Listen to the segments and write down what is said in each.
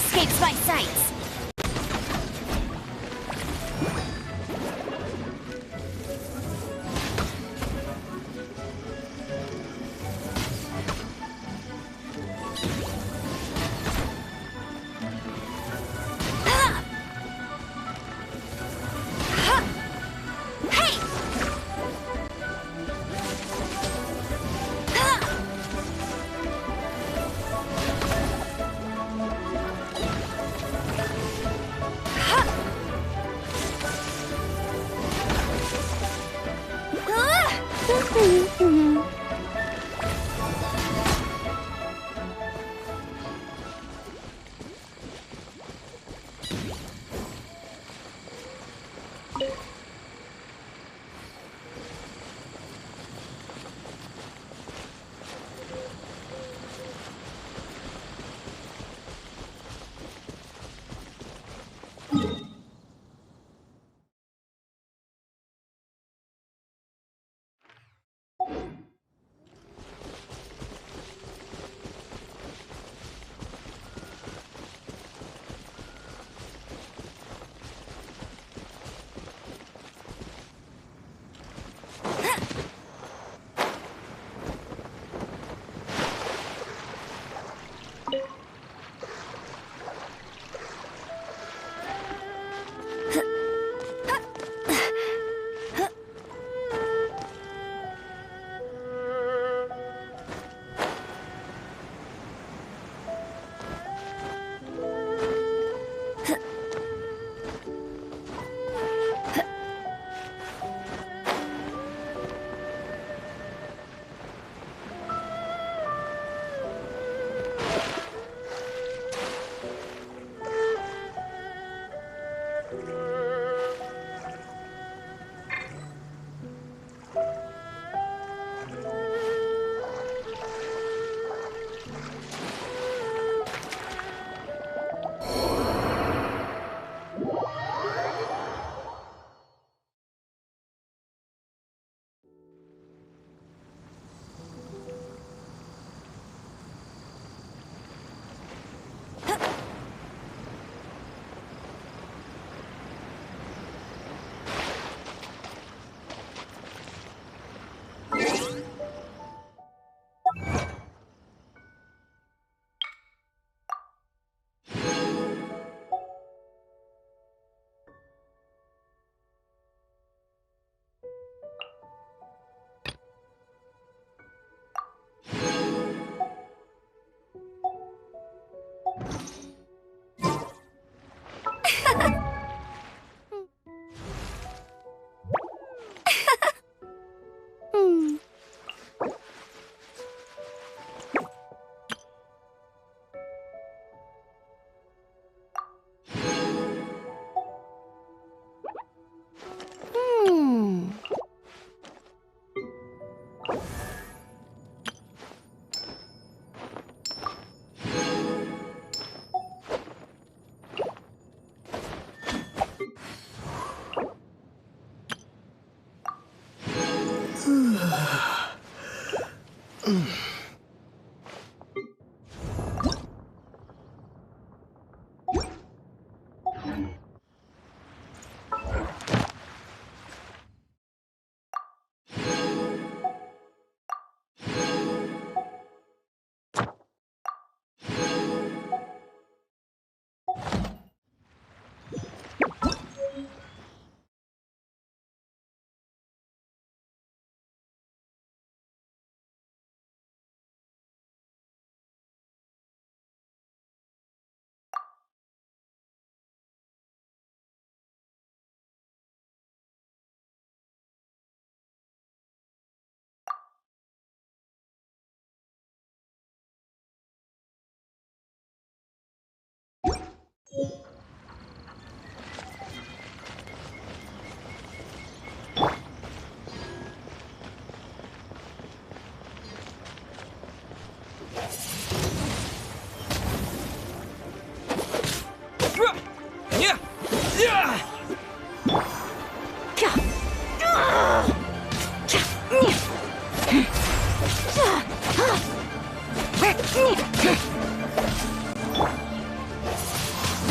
escapes my sights.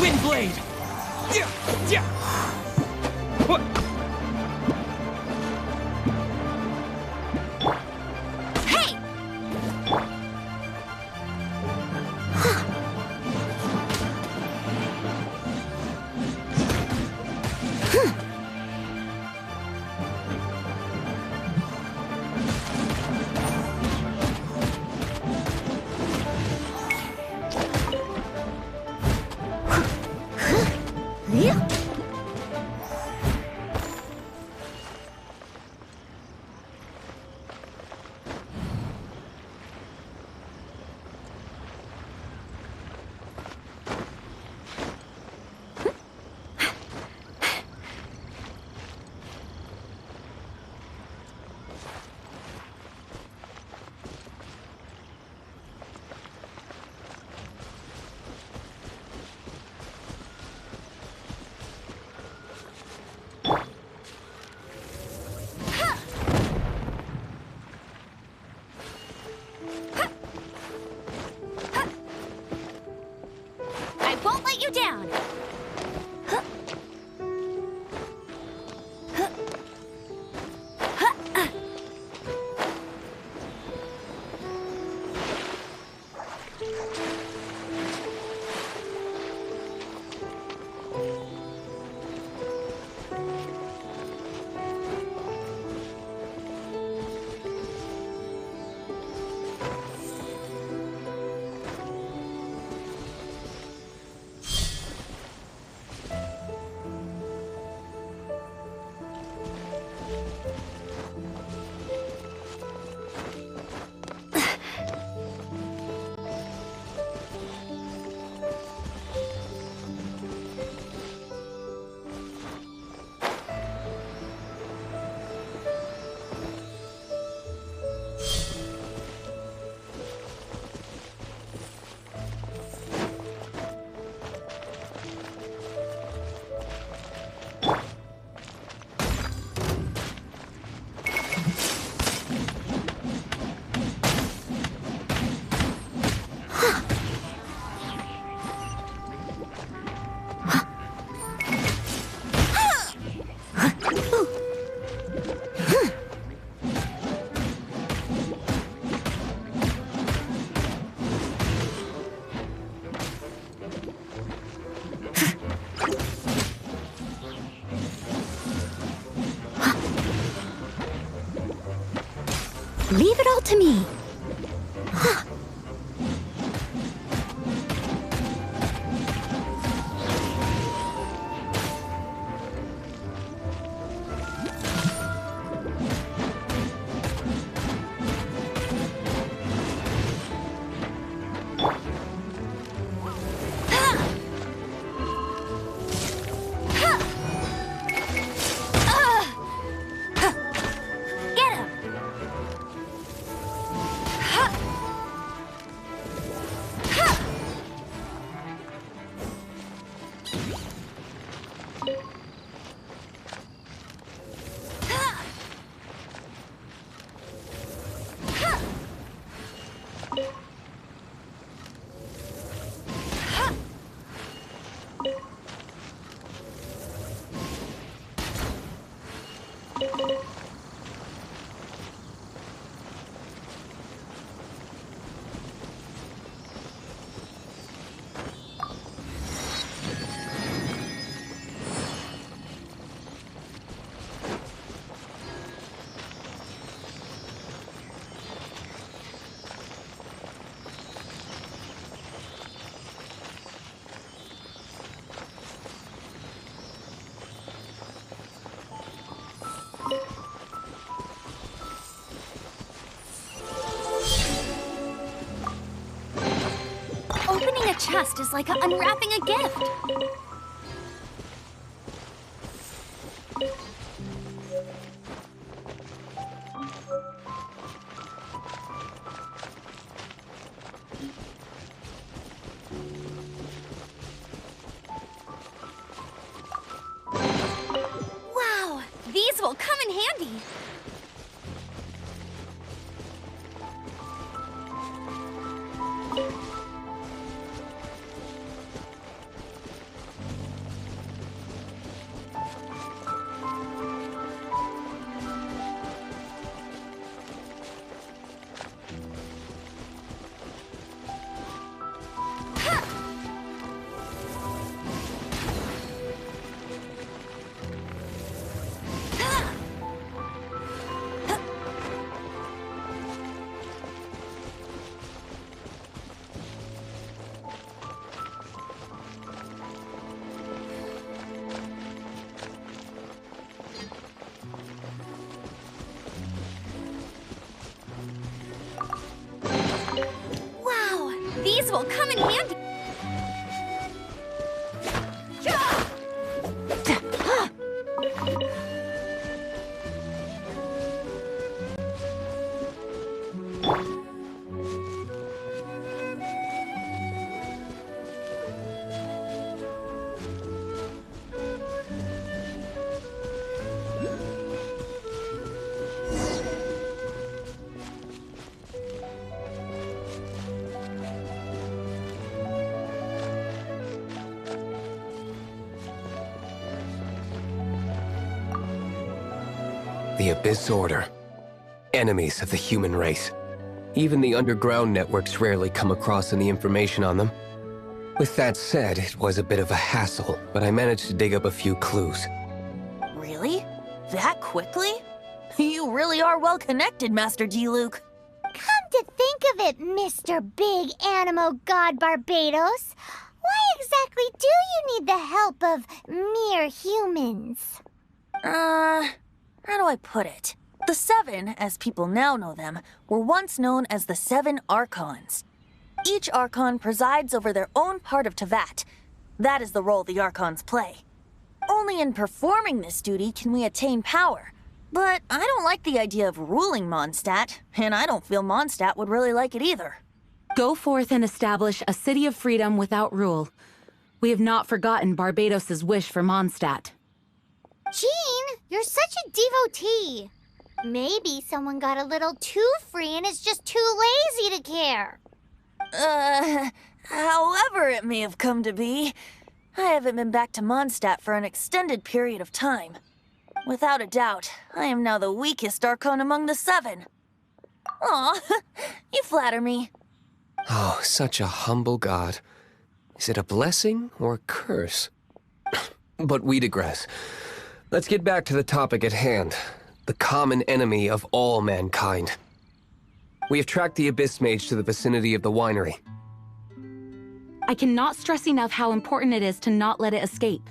Wind blade! Hey! I won't let you down. Leave it all to me. Opening a chest is like unwrapping a gift. Wow, these will come in handy. will come in handy. The Abyss Order. Enemies of the human race. Even the underground networks rarely come across any information on them. With that said, it was a bit of a hassle, but I managed to dig up a few clues. Really? That quickly? You really are well connected, Master D-Luke. Come to think of it, Mr. Big Animo God Barbados, why exactly do you need the help of mere humans? How do I put it? The Seven, as people now know them, were once known as the Seven Archons. Each Archon presides over their own part of Teyvat. That is the role the Archons play. Only in performing this duty can we attain power. But I don't like the idea of ruling Mondstadt, and I don't feel Mondstadt would really like it either. Go forth and establish a city of freedom without rule. We have not forgotten Barbados's wish for Mondstadt. Jean, you're such a devotee. Maybe someone got a little too free and is just too lazy to care. However it may have come to be, I haven't been back to Mondstadt for an extended period of time. Without a doubt, I am now the weakest Archon among the Seven. Aw, you flatter me. Oh, such a humble god. Is it a blessing or a curse? But we digress. Let's get back to the topic at hand. The common enemy of all mankind. We have tracked the Abyss Mage to the vicinity of the winery. I cannot stress enough how important it is to not let it escape.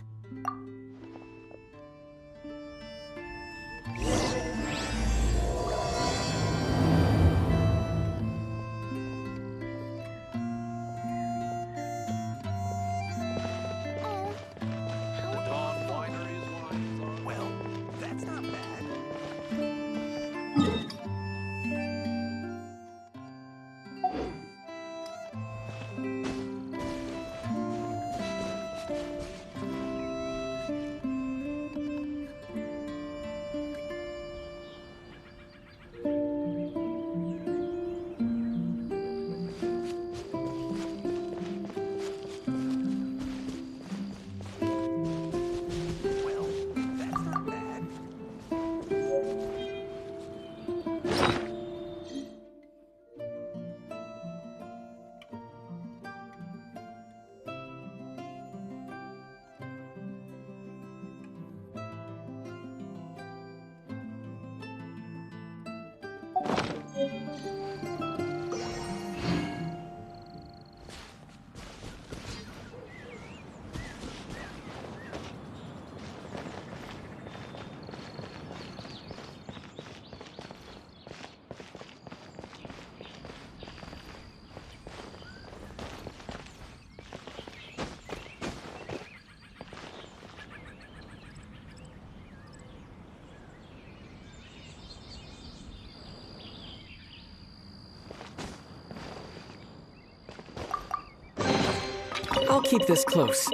I'll keep this close.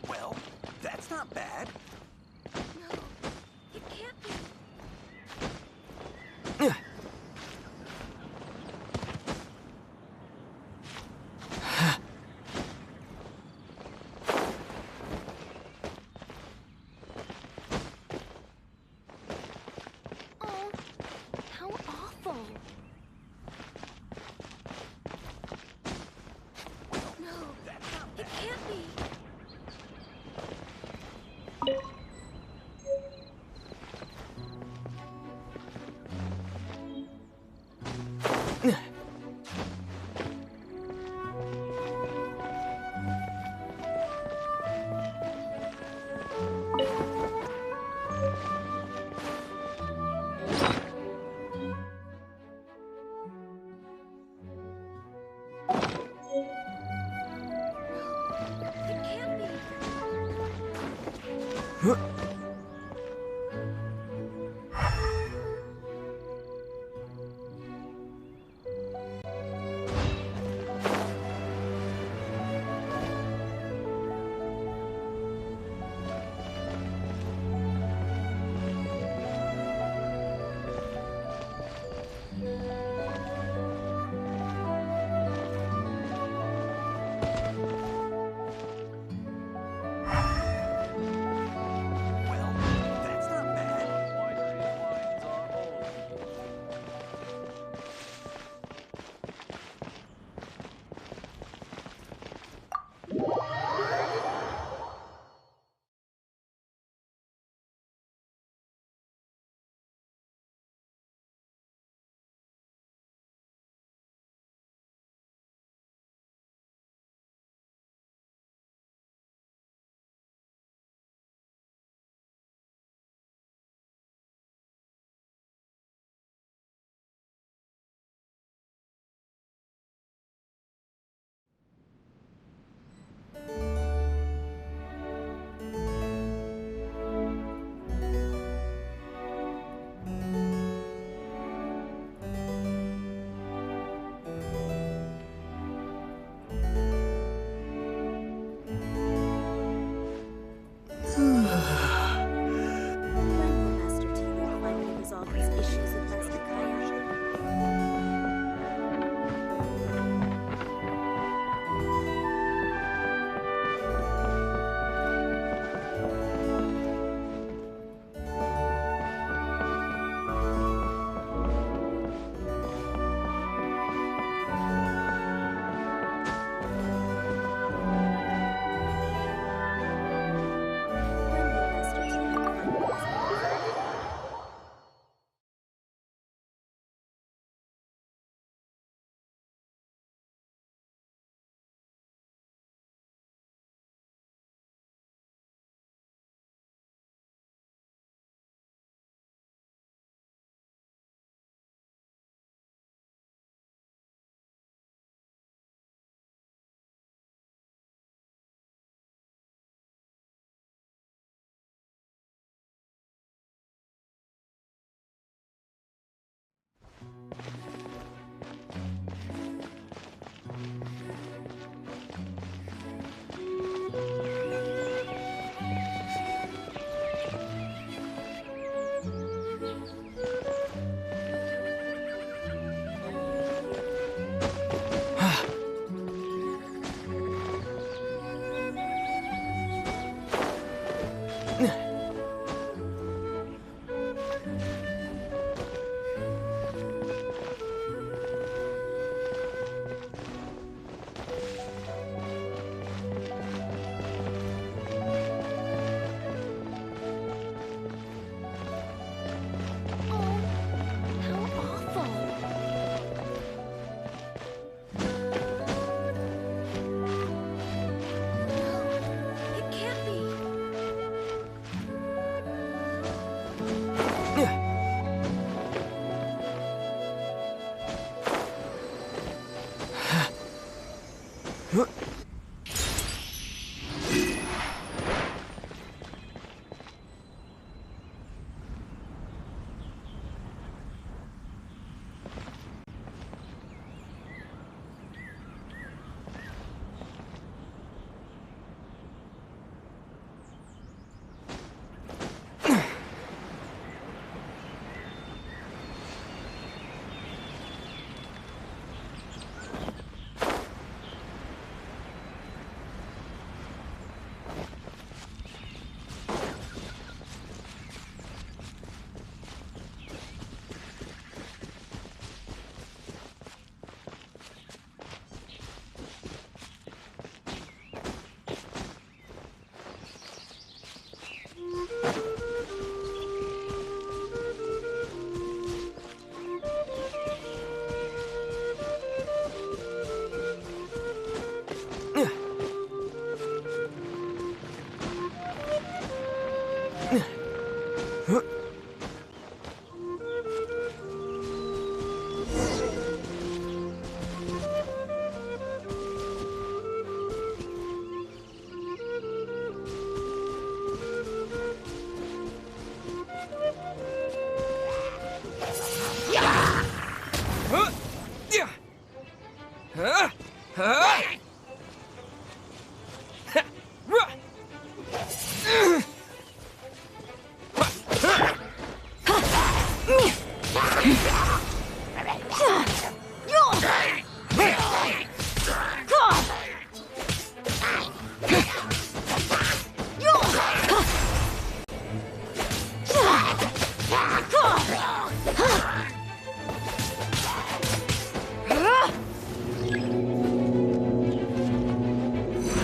Well, that's not bad. No, it can't be. Oh, how awful. Well, that's not bad. When will Master Taylor finally resolve his issues with Master Kaya? When will Master Taylor finally resolve?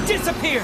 Disappear!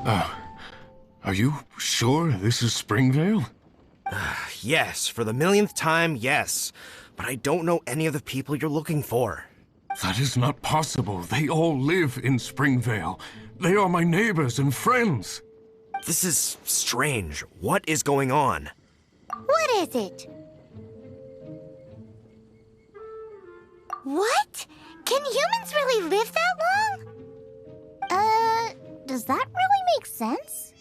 Are you sure this is Springvale? Yes, for the millionth time, yes. But I don't know any of the people you're looking for. That is not possible. They all live in Springvale. They are my neighbors and friends. This is strange. What is going on? What is it? What? Can humans really live that long? Does that really make sense?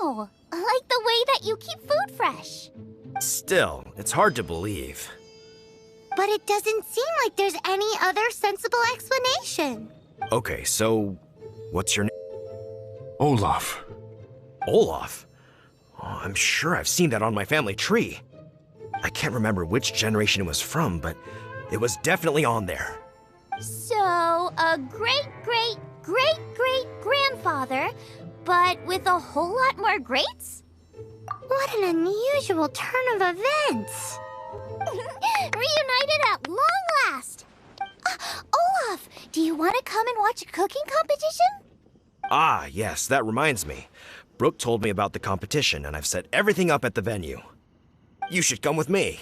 Oh, like the way that you keep food fresh. Still, it's hard to believe. But it doesn't seem like there's any other sensible explanation. Okay, so what's your name? Olaf. Olaf? Oh, I'm sure I've seen that on my family tree. I can't remember which generation it was from, but it was definitely on there. So, a great-great-great-great-grandfather, but with a whole lot more greats? What an unusual turn of events. Reunited at long last. Olaf, do you want to come and watch a cooking competition? Ah, yes, that reminds me. Brooke told me about the competition, and I've set everything up at the venue. You should come with me.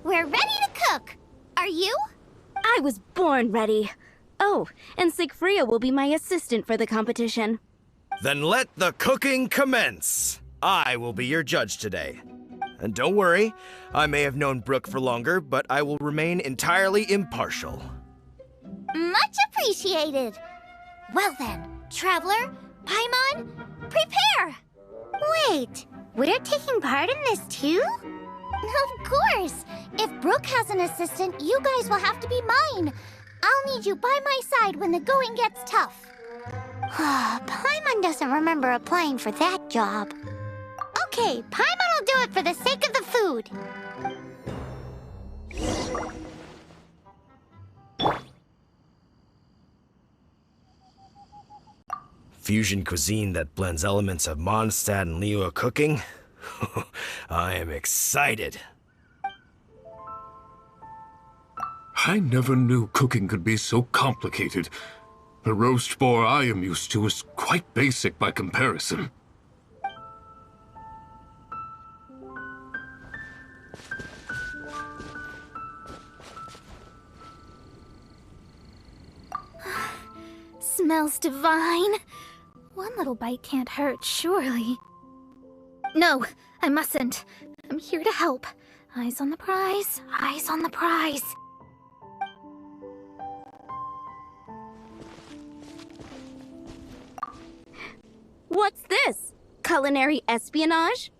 We're ready to cook. Are you? I was born ready. Oh, and Sigfria will be my assistant for the competition. Then let the cooking commence. I will be your judge today. And don't worry, I may have known Brooke for longer, but I will remain entirely impartial. Much appreciated. Well then, Traveler, Paimon, prepare! Wait, we're taking part in this too? Of course! If Brooke has an assistant, you guys will have to be mine. I'll need you by my side when the going gets tough. Paimon doesn't remember applying for that job. Okay, Paimon will do it for the sake of the food. Fusion cuisine that blends elements of Mondstadt and Liyue cooking? I am excited. I never knew cooking could be so complicated. The roast boar I am used to is quite basic by comparison. Smells divine. One little bite can't hurt, surely. No, I mustn't. I'm here to help. Eyes on the prize, eyes on the prize. What's this? Culinary espionage?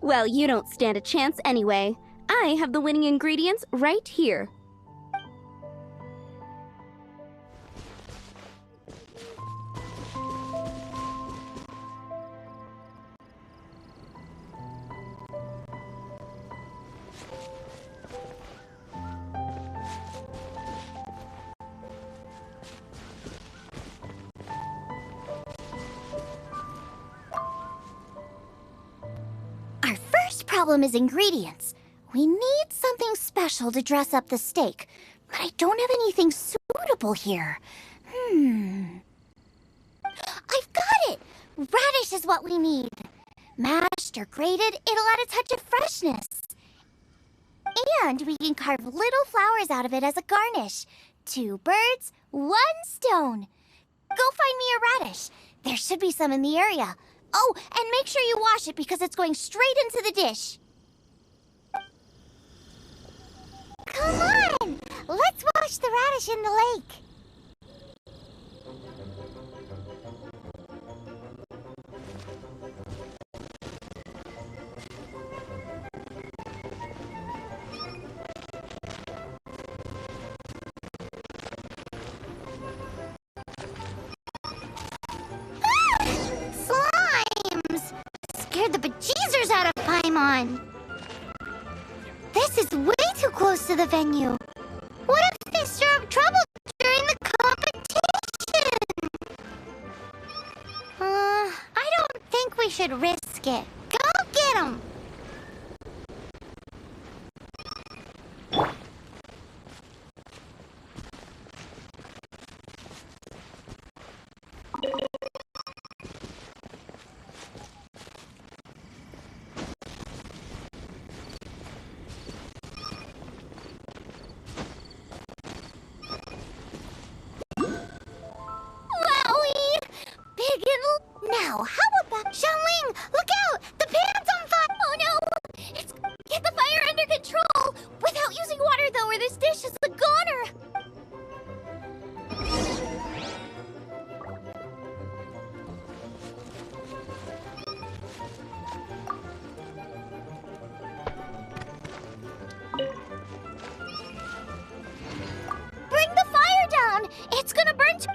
Well, you don't stand a chance anyway. I have the winning ingredients right here. Our first problem is ingredients. We need something special to dress up the steak, but I don't have anything suitable here. I've got it! Radish is what we need. Mashed or grated, it'll add a touch of freshness. And we can carve little flowers out of it as a garnish. 2 birds, 1 stone. Go find me a radish. There should be some in the area. Oh, and make sure you wash it because it's going straight into the dish. Come on! Let's wash the radish in the lake. on. This is way too close to the venue. What if they stir up trouble during the competition? I don't think we should risk it. Go get 'em! Now, how about... Xiangling, look out! The pan's on fire! Oh no! Get the fire under control! Without using water, though, or this dish is a goner! Bring the fire down! It's gonna burn too...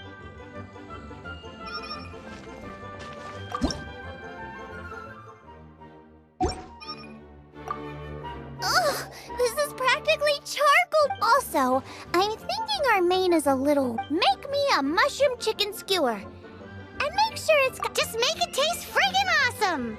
This is practically charcoal. Also, I'm thinking our main is a little... Make me a mushroom chicken skewer. And make sure it's... Just make it taste friggin' awesome!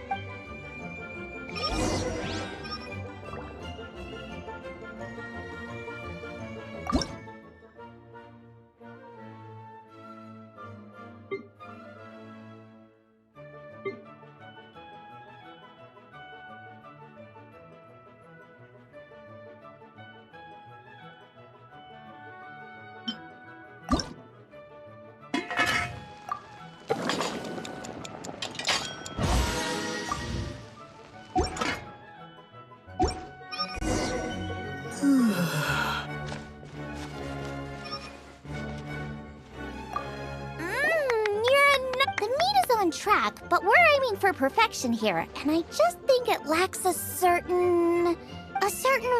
Track, but we're aiming for perfection here, and I just think it lacks a certain what? A certain...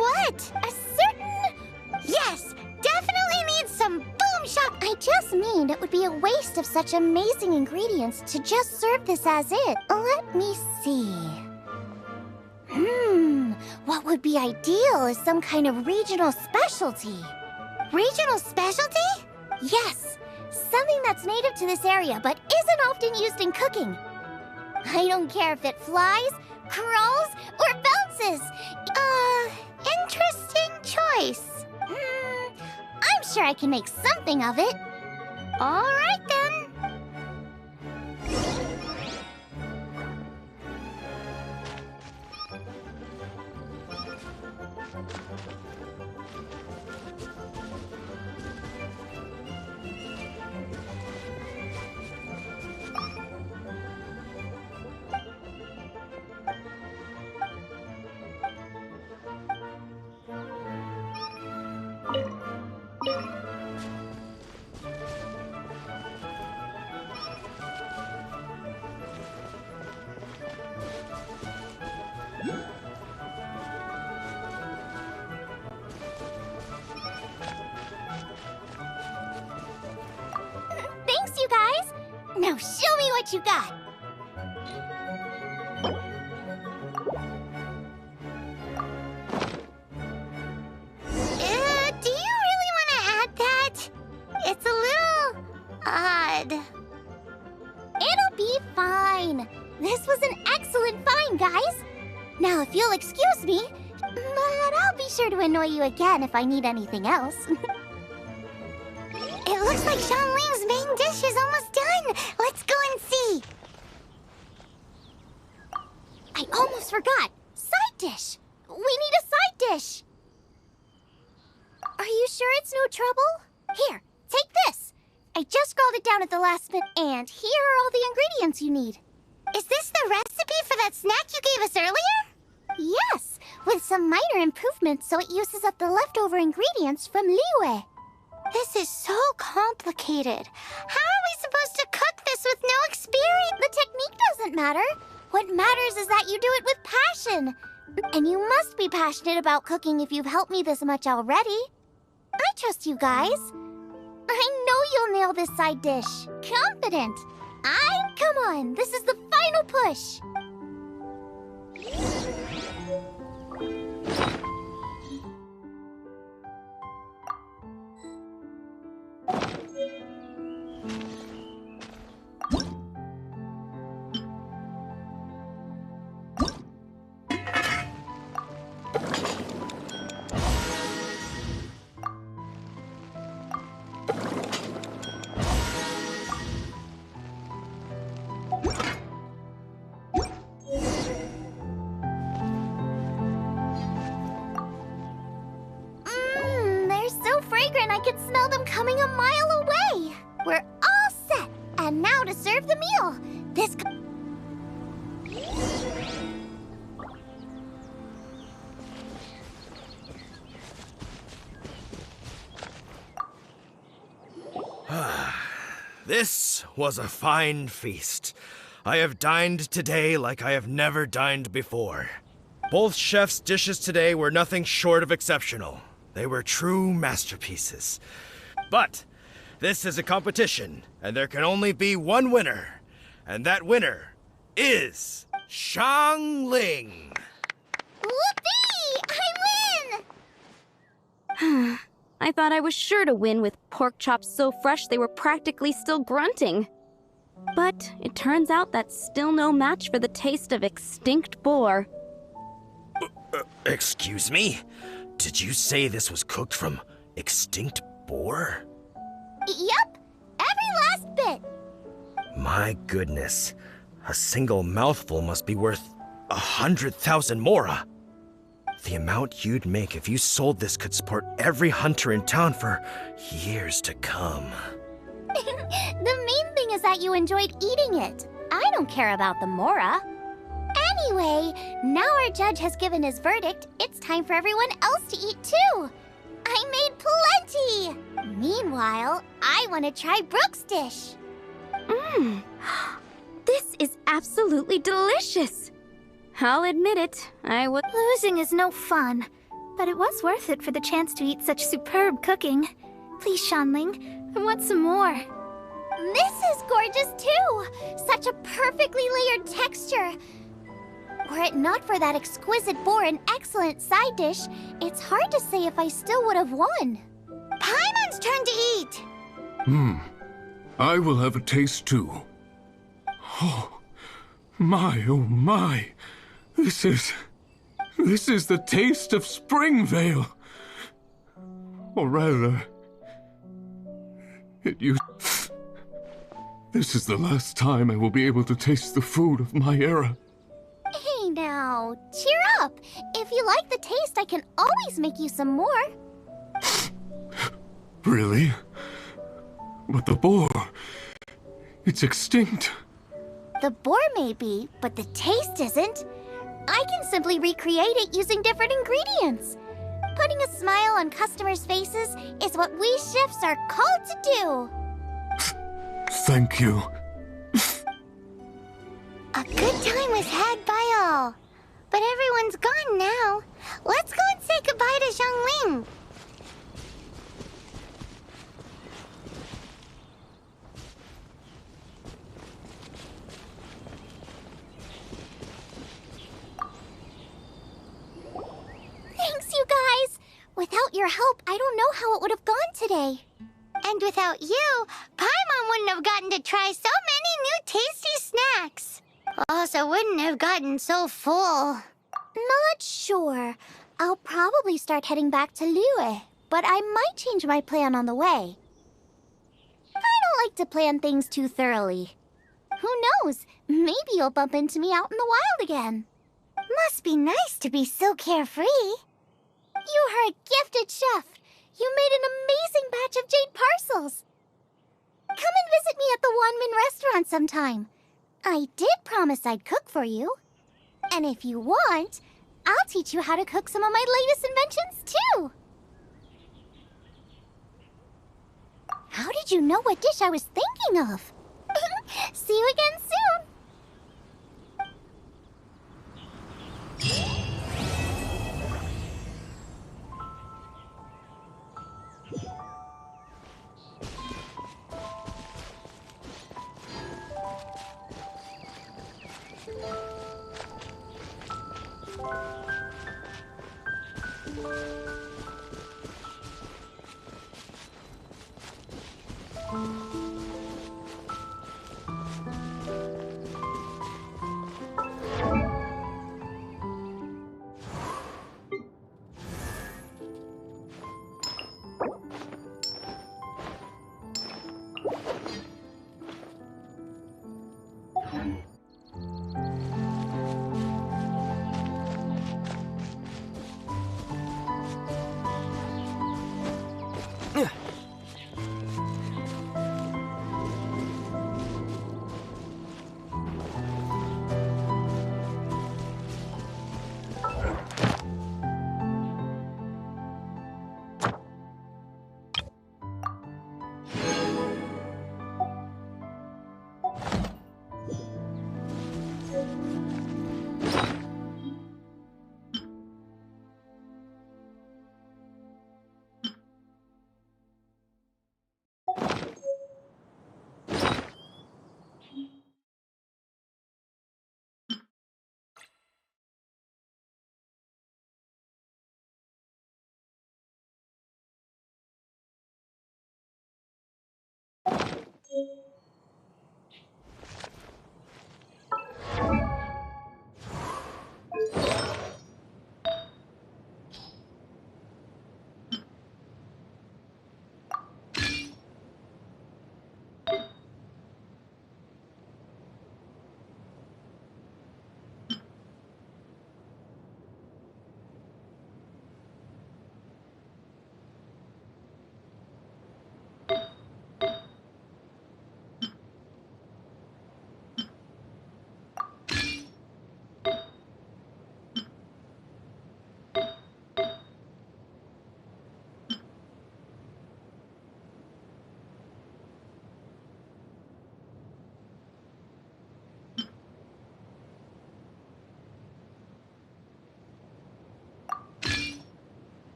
Yes! Definitely needs some boom shop! I just mean it would be a waste of such amazing ingredients to just serve this as it. Let me see... What would be ideal is some kind of regional specialty. Regional specialty? Yes! Something that's native to this area, but isn't often used in cooking. I don't care if it flies, crawls, or bounces. Interesting choice. I'm sure I can make something of it. All right, then. Thanks, you guys! Now show me what you got! Do you really want to add that? It's a little... odd. It'll be fine. This was an excellent find, guys. Now, if you'll excuse me, but I'll be sure to annoy you again if I need anything else. It looks like Xiangling's main dish is almost done. Let's go and see. I almost forgot. Side dish. We need a side dish. Are you sure it's no trouble? Here, take this. I just scrawled it down at the last minute, and here are all the ingredients you need. Is this the recipe for that snack you gave us earlier? Yes, with some minor improvements so it uses up the leftover ingredients from Liyue. This is so complicated. How are we supposed to cook this with no experience? The technique doesn't matter. What matters is that you do it with passion. And you must be passionate about cooking if you've helped me this much already. I trust you guys. I know you'll nail this side dish. Confident. Come on, this is the final push. could smell them coming a mile away. We're all set. And now to serve the meal. This... This was a fine feast. I have dined today like I have never dined before. Both chefs' dishes today were nothing short of exceptional. They were true masterpieces. But this is a competition, and there can only be one winner. And that winner is Xiangling. Whoopee! I win! I thought I was sure to win with pork chops so fresh they were practically still grunting. But it turns out that's still no match for the taste of extinct boar. Excuse me? Did you say this was cooked from extinct boar? Yep, every last bit. My goodness. A single mouthful must be worth 100,000 mora. The amount you'd make if you sold this could support every hunter in town for years to come. The main thing is that you enjoyed eating it. I don't care about the mora. Anyway, now our judge has given his verdict. It's time for everyone else to eat too. I made plenty. Meanwhile, I want to try Brooke's dish. This is absolutely delicious. I'll admit it, Losing is no fun, but it was worth it for the chance to eat such superb cooking. Please, Xiangling, I want some more. This is gorgeous too. Such a perfectly layered texture. Were it not for that exquisite boar and excellent side dish, it's hard to say if I still would have won. Paimon's turn to eat. I will have a taste too. Oh my. This is the taste of Springvale. Or rather, this is the last time I will be able to taste the food of my era. Hey now, cheer up. If you like the taste, I can always make you some more. Really? But the boar, it's extinct. The boar may be, but the taste isn't. I can simply recreate it using different ingredients. Putting a smile on customers' faces is what we chefs are called to do. Thank you. A good time was had by all. But everyone's gone now. Let's go and say goodbye to Xiangling. Thanks, you guys. Without your help, I don't know how it would have gone today. And without you, Paimon wouldn't have gotten to try so many new tasty snacks. Also wouldn't have gotten so full. Not sure. I'll probably start heading back to Liyue, but I might change my plan on the way. I don't like to plan things too thoroughly. Who knows? Maybe you'll bump into me out in the wild again. Must be nice to be so carefree. You are a gifted chef. You made an amazing batch of jade parcels. Come and visit me at the Wanmin restaurant sometime. I did promise I'd cook for you. And if you want, I'll teach you how to cook some of my latest inventions too. How did you know what dish I was thinking of? See you again soon.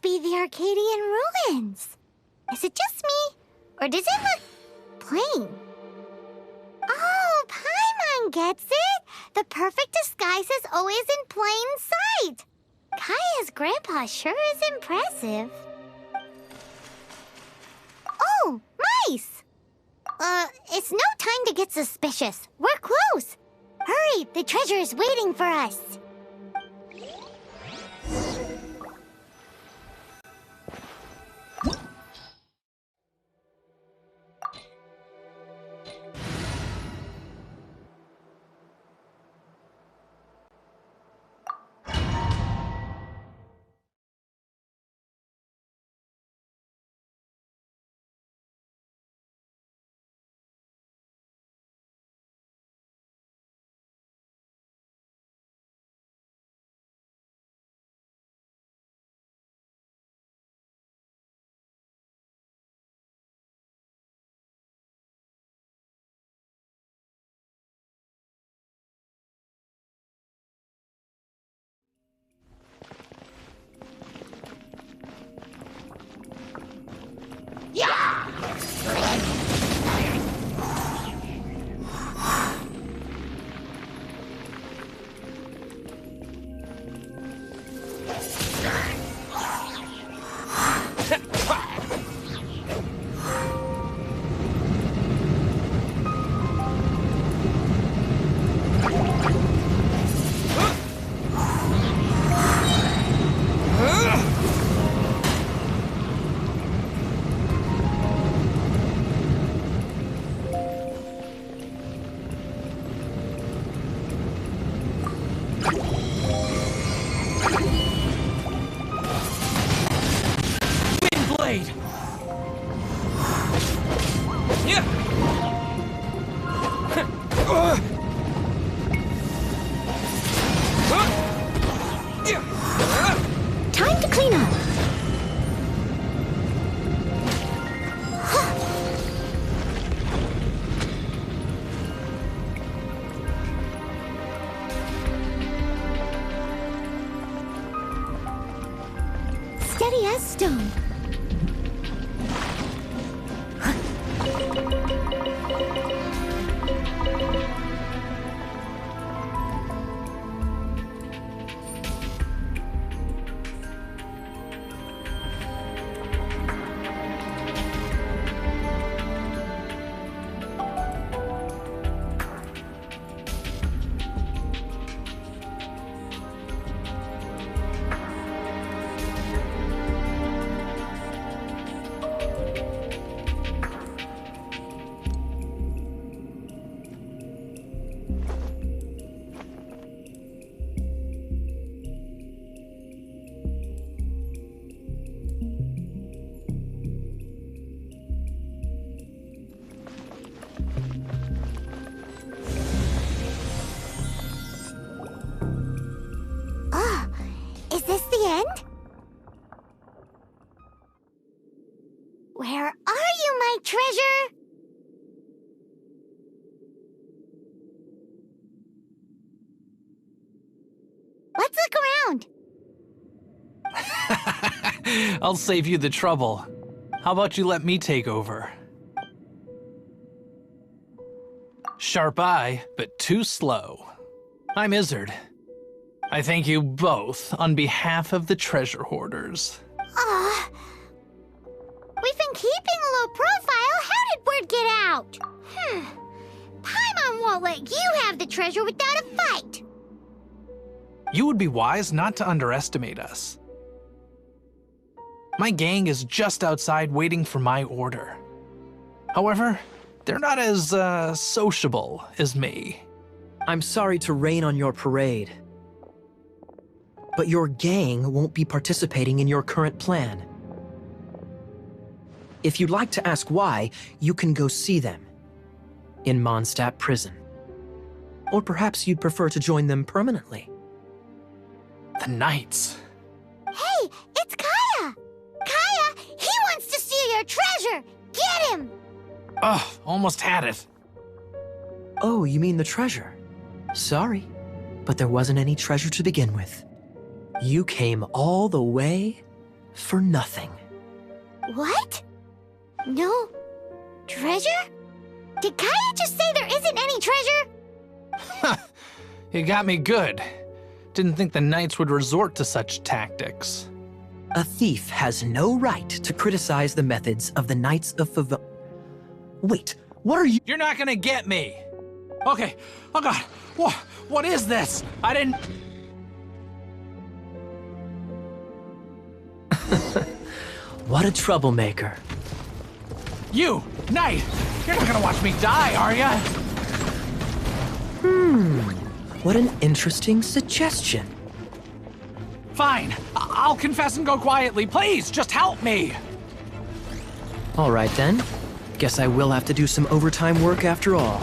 Be the Arcadian ruins. Is it just me? Or does it look plain? Oh, Paimon gets it! The perfect disguise is always in plain sight! Kaya's grandpa sure is impressive. Oh, mice! It's no time to get suspicious. We're close. Hurry, the treasure is waiting for us. Time to clean up. Steady as stone. treasure? Let's look around. I'll save you the trouble. How about you let me take over? Sharp eye, but too slow. I'm Izzard. I thank you both on behalf of the treasure hoarders. We've been keeping a low profile. How did word get out? Paimon won't let you have the treasure without a fight. You would be wise not to underestimate us. My gang is just outside waiting for my order. However, they're not as, sociable as me. I'm sorry to rain on your parade, but your gang won't be participating in your current plan. If you'd like to ask why, you can go see them in Mondstadt prison. Or perhaps you'd prefer to join them permanently. The Knights. Hey, it's Kaya! Kaya, he wants to steal your treasure! Get him! Ugh, almost had it. Oh, you mean the treasure? Sorry, but there wasn't any treasure to begin with. You came all the way for nothing. What? No treasure? Did Kaya just say there isn't any treasure? You got me good. Didn't think the Knights would resort to such tactics. A thief has no right to criticize the methods of the Knights of Favon. Wait, what are you— You're not gonna get me! Okay, oh god, what is this? I didn't— What a troublemaker. You, Knight! You're not gonna watch me die, are ya? What an interesting suggestion. Fine, I'll confess and go quietly. Please, just help me! All right then. Guess I will have to do some overtime work after all.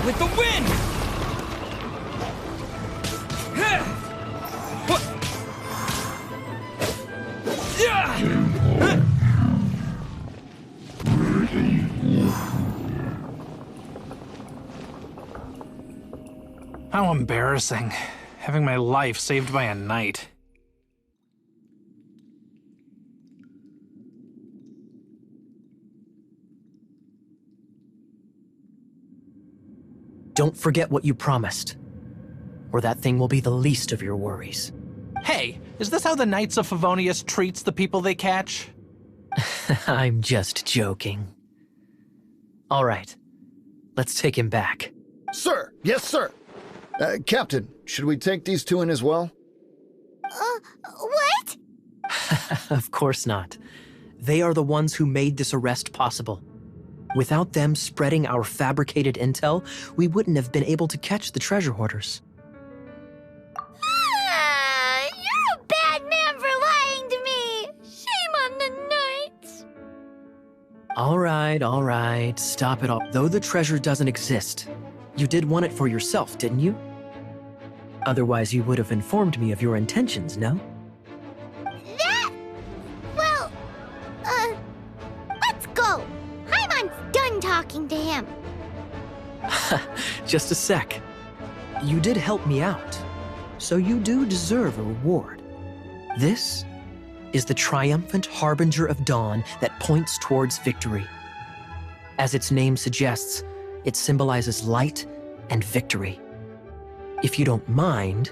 With the wind! How embarrassing, having my life saved by a knight. Don't forget what you promised, or that thing will be the least of your worries. Hey, is this how the Knights of Favonius treats the people they catch? I'm just joking. All right, let's take him back. Sir! Yes, sir! Captain, should we take these two in as well? What? Of course not. They are the ones who made this arrest possible. Without them spreading our fabricated intel, we wouldn't have been able to catch the treasure hoarders. You're a bad man for lying to me! Shame on the Knights! All right, stop it all. Though the treasure doesn't exist, you did want it for yourself, didn't you? Otherwise, you would have informed me of your intentions, no? Well, let's go! Paimon's done talking to him. Just a sec. You did help me out, so you do deserve a reward. This is the triumphant harbinger of dawn that points towards victory. As its name suggests, it symbolizes light and victory. If you don't mind,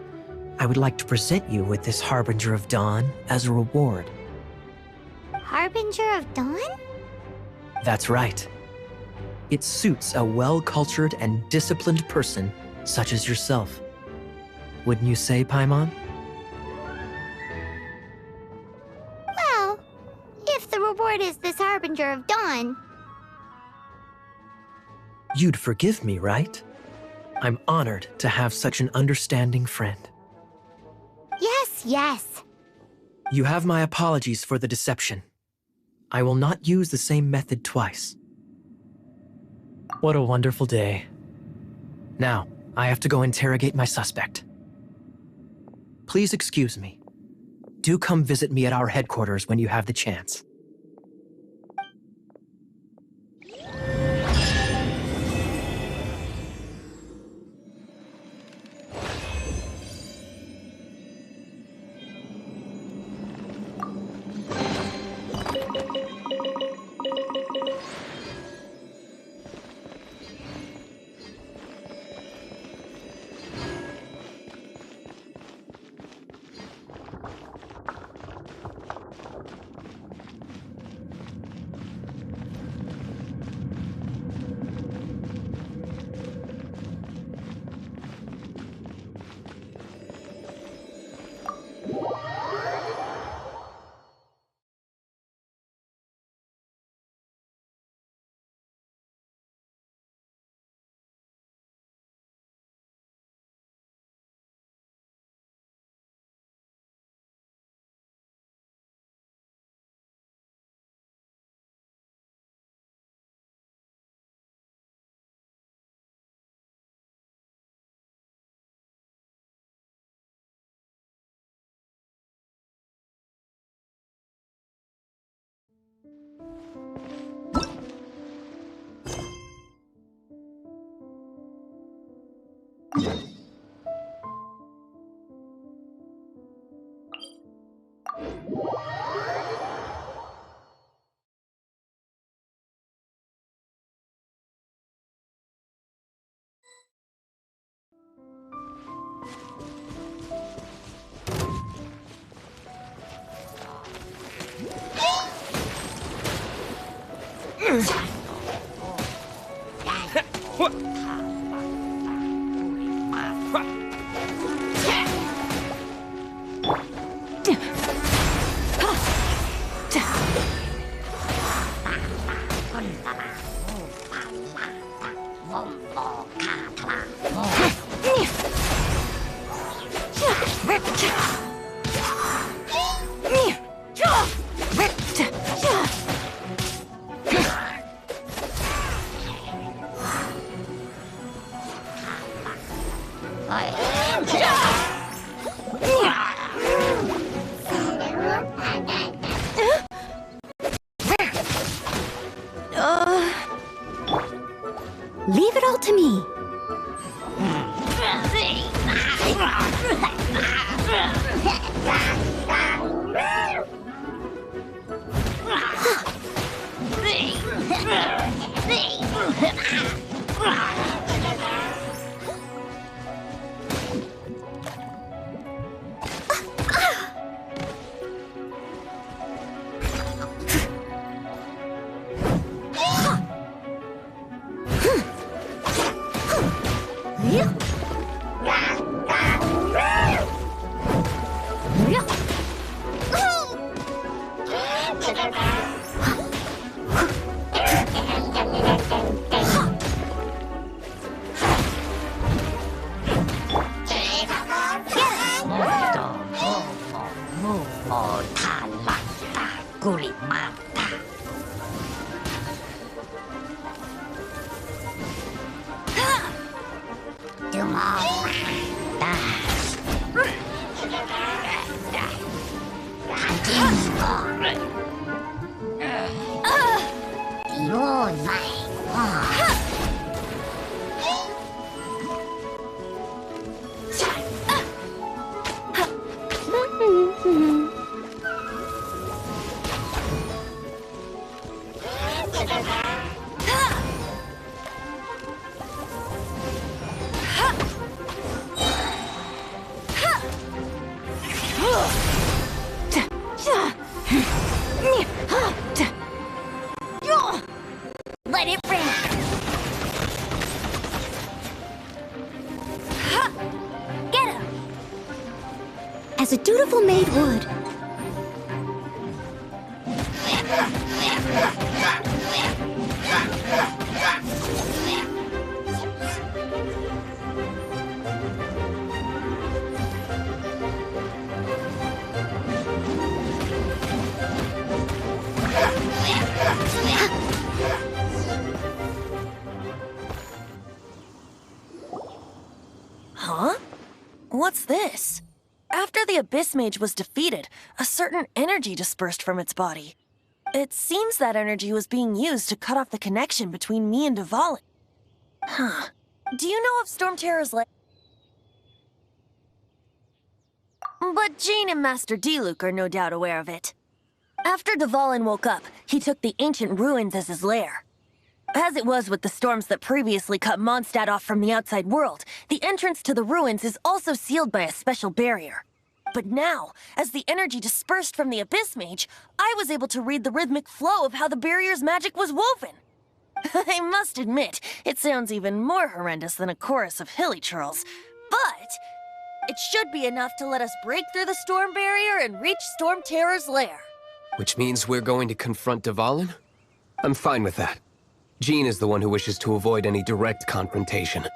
I would like to present you with this harbinger of dawn as a reward. Harbinger of Dawn? That's right. It suits a well-cultured and disciplined person such as yourself. Wouldn't you say, Paimon? Well, if the reward is this Harbinger of Dawn, You'd forgive me, right? I'm honored to have such an understanding friend. Yes, yes. You have my apologies for the deception. I will not use the same method twice. What a wonderful day. Now, I have to go interrogate my suspect. Please excuse me. Do come visit me at our headquarters when you have the chance. Leave it all to me. Let it rip! Get him! As a dutiful maid would. What's this? After the Abyss Mage was defeated, a certain energy dispersed from its body. It seems that energy was being used to cut off the connection between me and Dvalin. Huh. Do you know of Storm Terror's lair? But Jean and Master Diluc are no doubt aware of it. After Dvalin woke up, he took the ancient ruins as his lair. As it was with the storms that previously cut Mondstadt off from the outside world, the entrance to the ruins is also sealed by a special barrier. But now, as the energy dispersed from the Abyss Mage, I was able to read the rhythmic flow of how the barrier's magic was woven. I must admit, it sounds even more horrendous than a chorus of hilly churls, but it should be enough to let us break through the storm barrier and reach Storm Terror's lair. Which means we're going to confront Dvalin? I'm fine with that. Jean is the one who wishes to avoid any direct confrontation.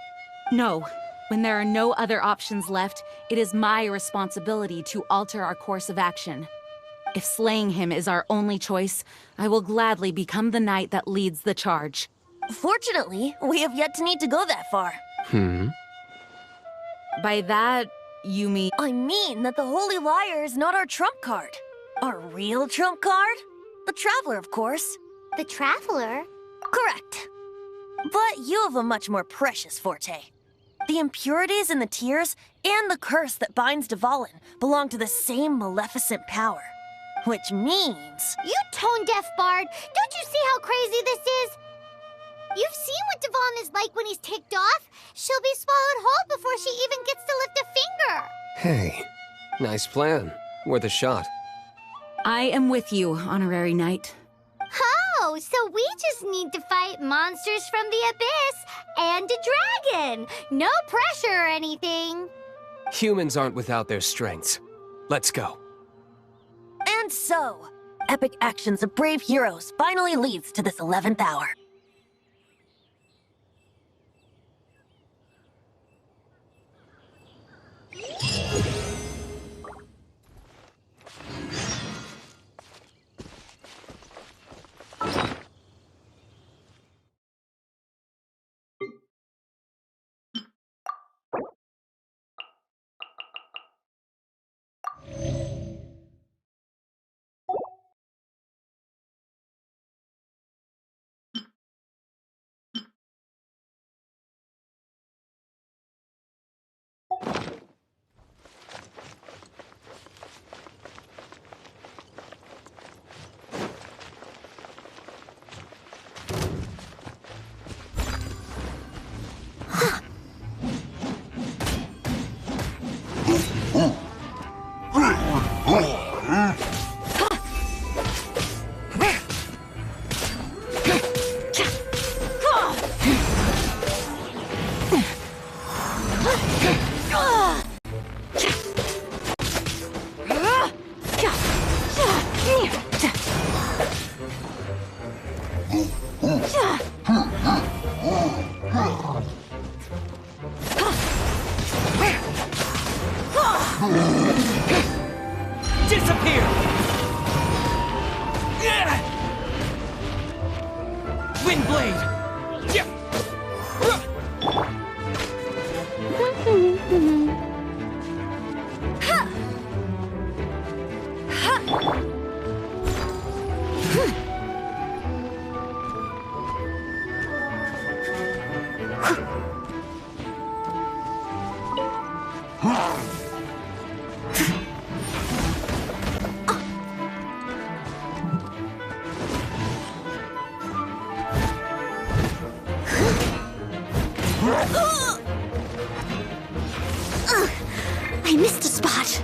No. When there are no other options left, it is my responsibility to alter our course of action. If slaying him is our only choice, I will gladly become the knight that leads the charge. Fortunately, we have yet to need to go that far. By that, you mean... I mean that the Holy Liar is not our trump card. Our real trump card? The Traveler, of course. The Traveler? Correct. But you have a much more precious forte. The impurities in the tears and the curse that binds Dvalin belong to the same maleficent power. Which means... You tone-deaf bard! Don't you see how crazy this is? You've seen what Dvalin is like when he's ticked off. She'll be swallowed whole before she even gets to lift a finger. Hey, nice plan. Worth a shot. I am with you, Honorary Knight. Oh, so we just need to fight monsters from the Abyss and a dragon. No pressure or anything. Humans aren't without their strengths. Let's go. And so, epic actions of brave heroes finally leads to this 11th hour. Disappear! Windblade! I missed a spot.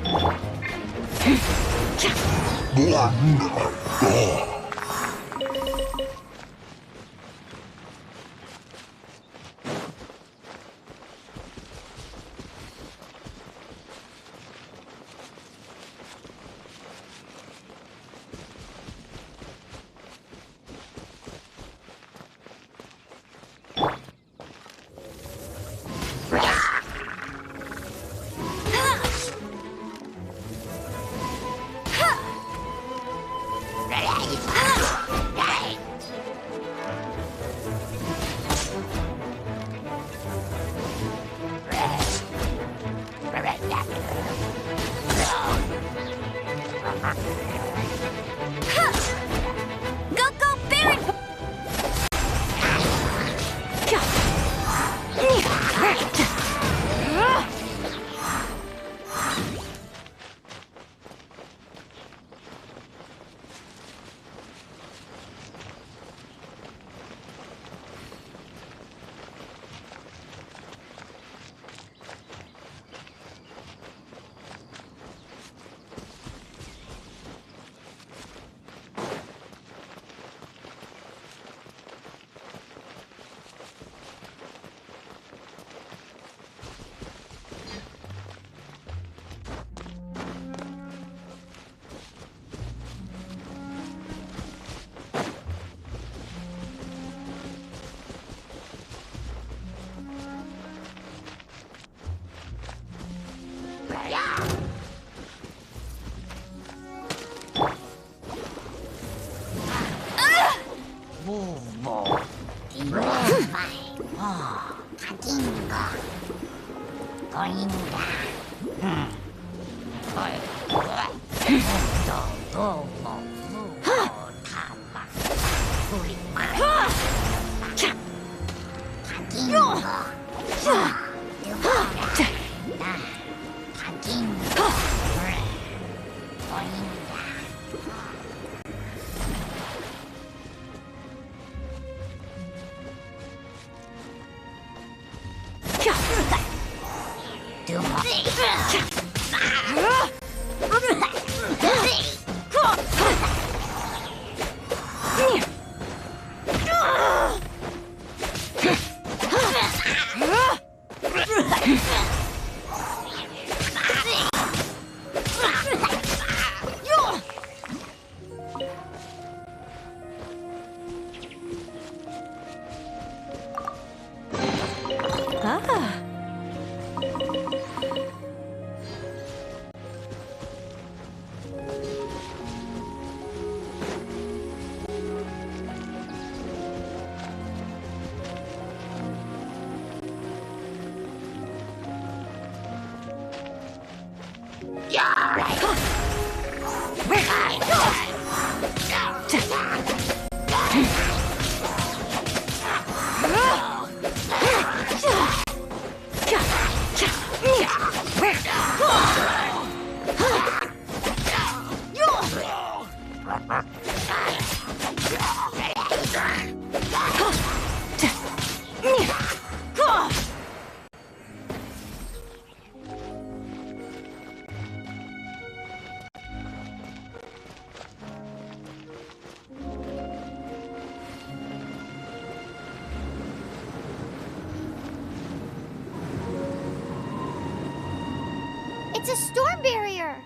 It's a storm barrier.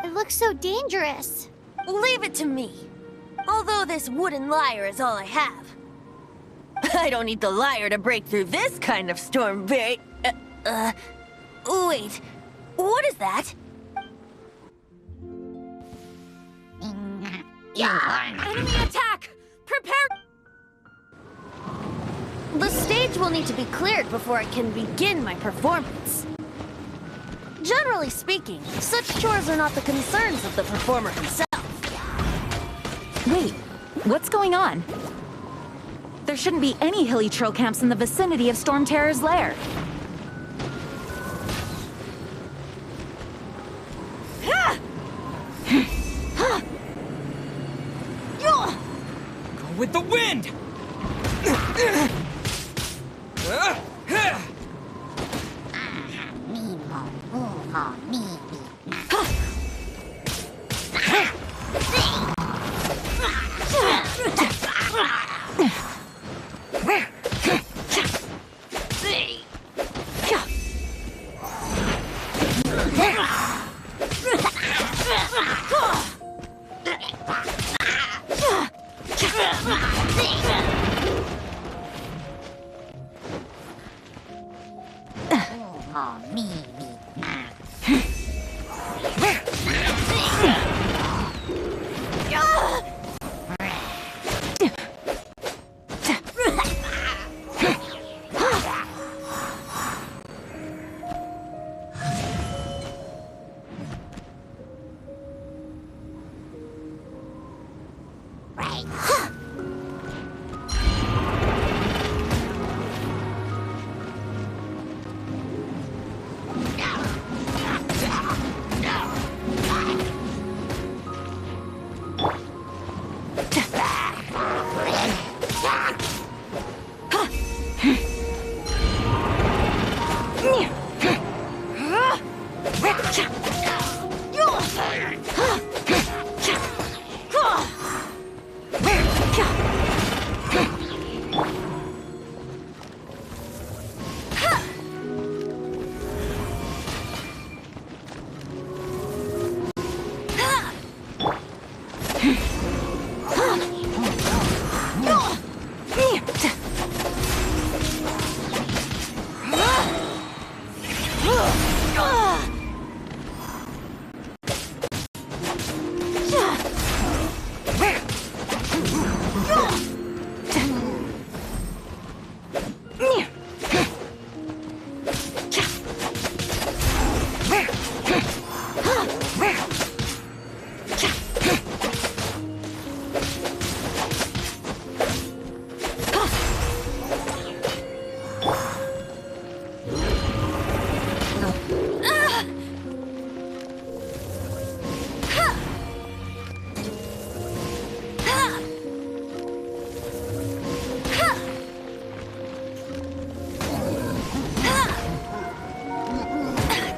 It looks so dangerous. Leave it to me. Although this wooden lyre is all I have. I don't need the lyre to break through this kind of storm barrier. Wait. What is that? Enemy attack! Prepare! The stage will need to be cleared before I can begin my performance. Generally speaking, such chores are not the concerns of the performer himself. Wait, what's going on? There shouldn't be any hilly trail camps in the vicinity of Storm Terror's lair. Go with the wind!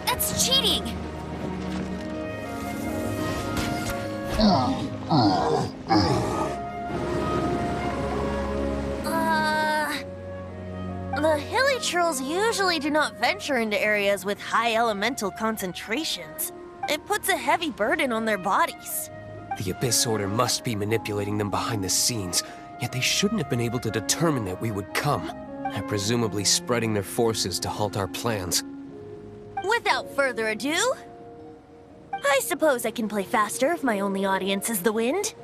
That's cheating! The hilly trolls usually do not venture into areas with high elemental concentrations. It puts a heavy burden on their bodies. The Abyss Order must be manipulating them behind the scenes, yet they shouldn't have been able to determine that we would come. They're presumably spreading their forces to halt our plans. Without further ado, I suppose I can play faster if my only audience is the wind.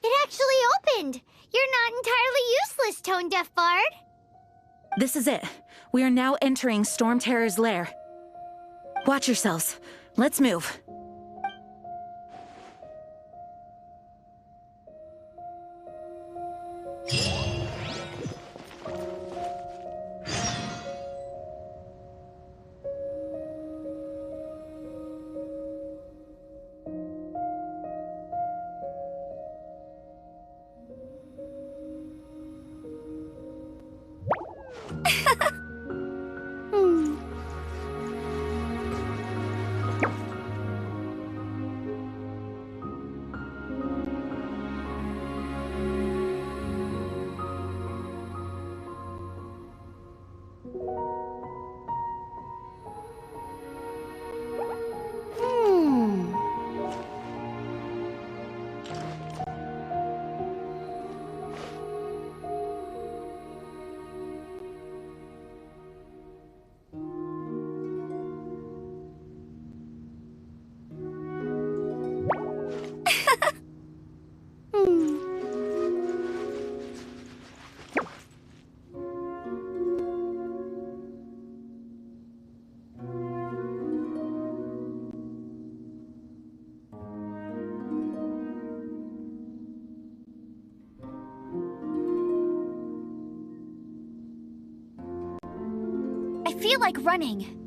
It actually opened! You're not entirely useless, Tone Deaf Bard. This is it. We are now entering Storm Terror's lair. Watch yourselves. Let's move. I feel like running.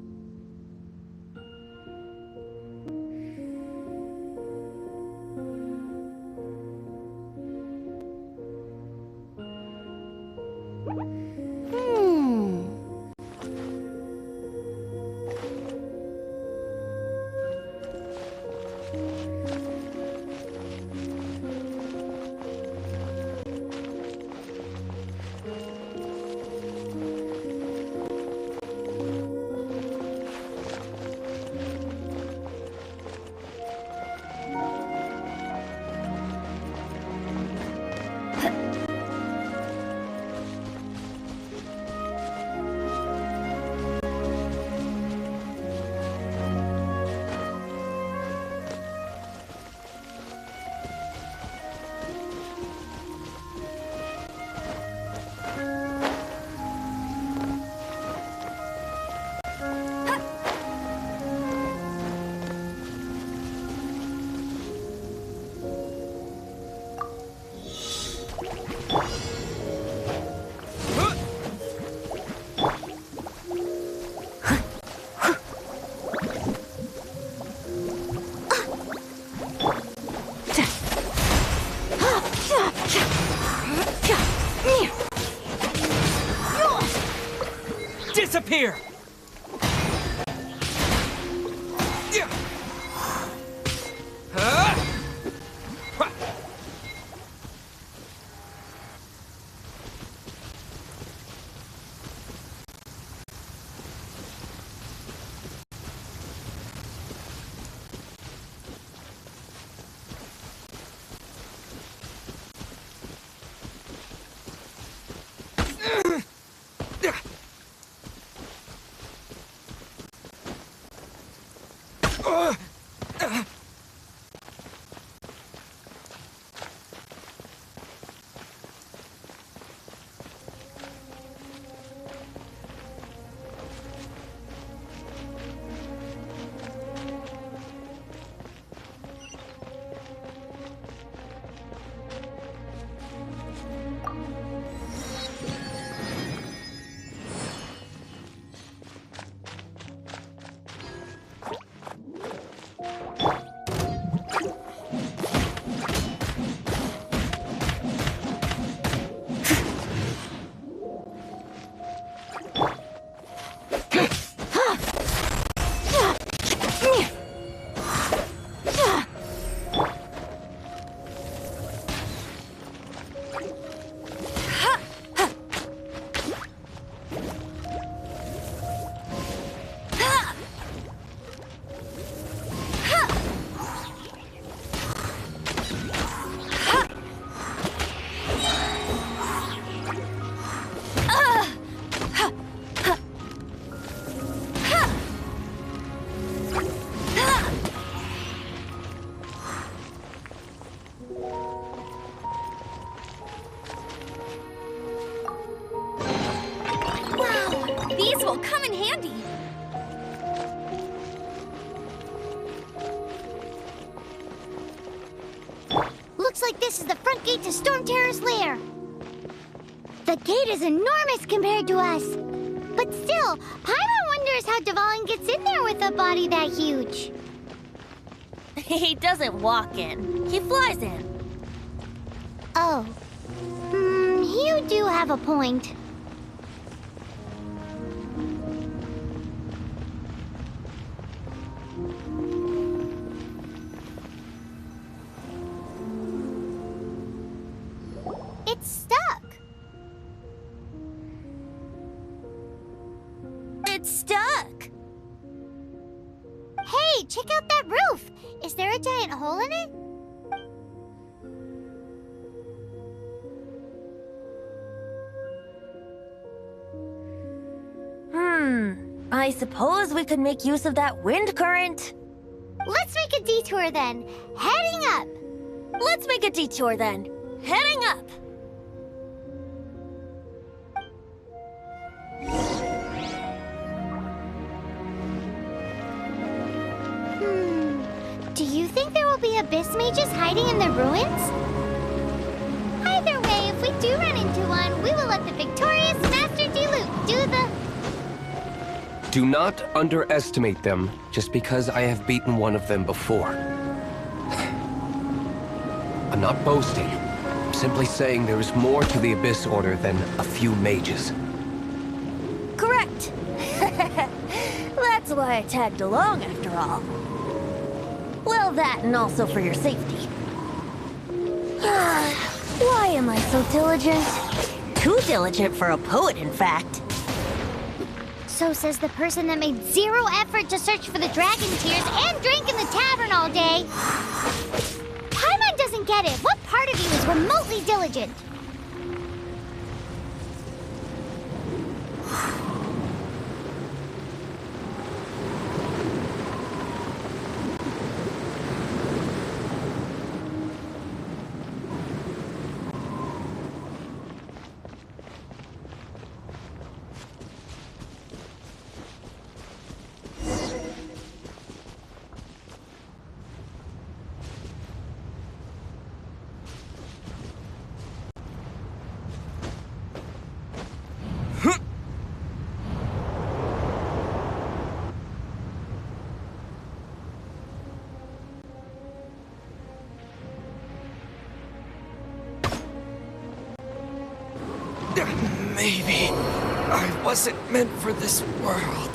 Disappear! These will come in handy. Looks like this is the front gate to Storm Terror's lair. The gate is enormous compared to us. But still, Paimon wonders how Dvalin gets in there with a body that huge. He doesn't walk in. He flies in. Oh. You do have a point. It's stuck. It's stuck. Hey, check out that roof. Is there a giant hole in it? I suppose we could make use of that wind current. Let's make a detour then. Heading up. Let's make a detour then. Heading up. Do you think there will be abyss mages hiding in the ruins? Either way, if we do run into one, we will let the victorious Master Diluc do the... Do not underestimate them just because I have beaten one of them before. I'm not boasting. I'm simply saying there is more to the Abyss Order than a few mages. Correct. That's why I tagged along after all. Well, that and also for your safety. Why am I so diligent? Too diligent for a poet, in fact. So says the person that made zero effort to search for the dragon tears and drink in the tavern all day. Paimon doesn't get it. What part of you is remotely diligent? Maybe I wasn't meant for this world.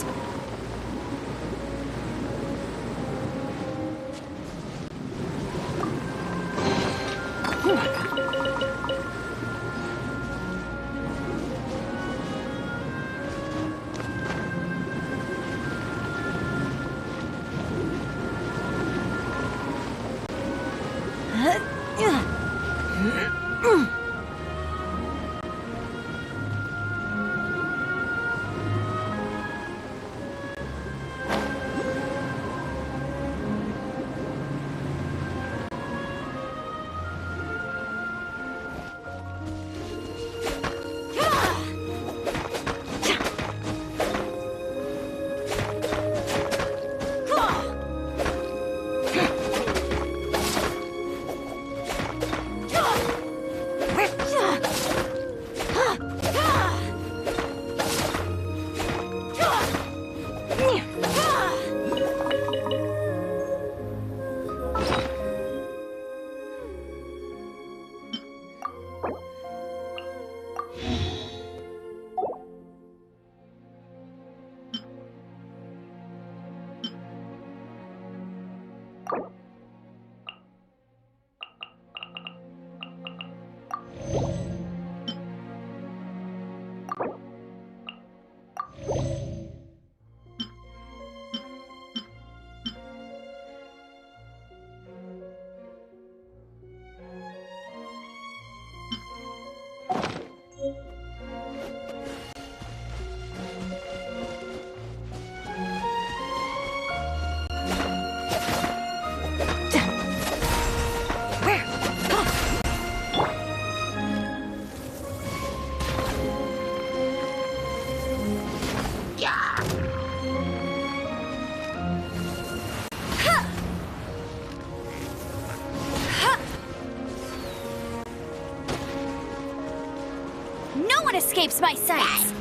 escapes my sights.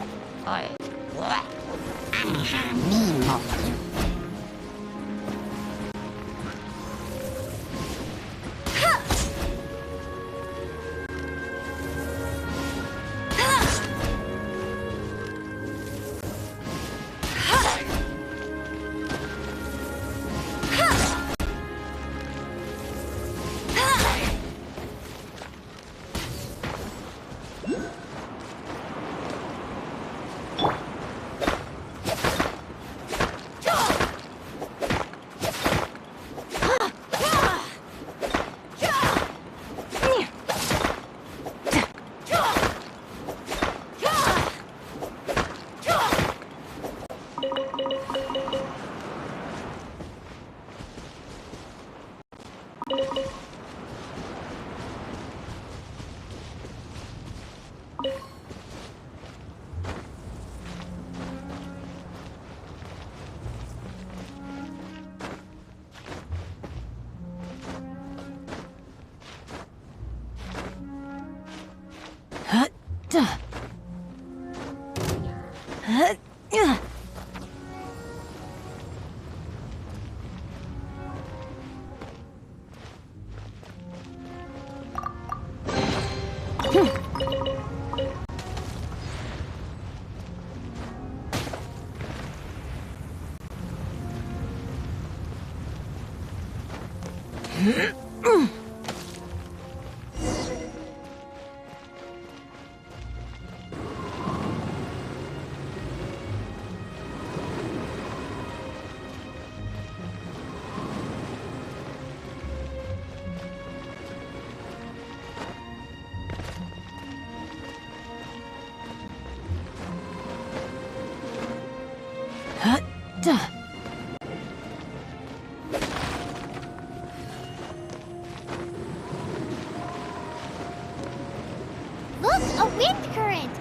Look, a wind current!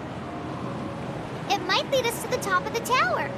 It might lead us to the top of the tower.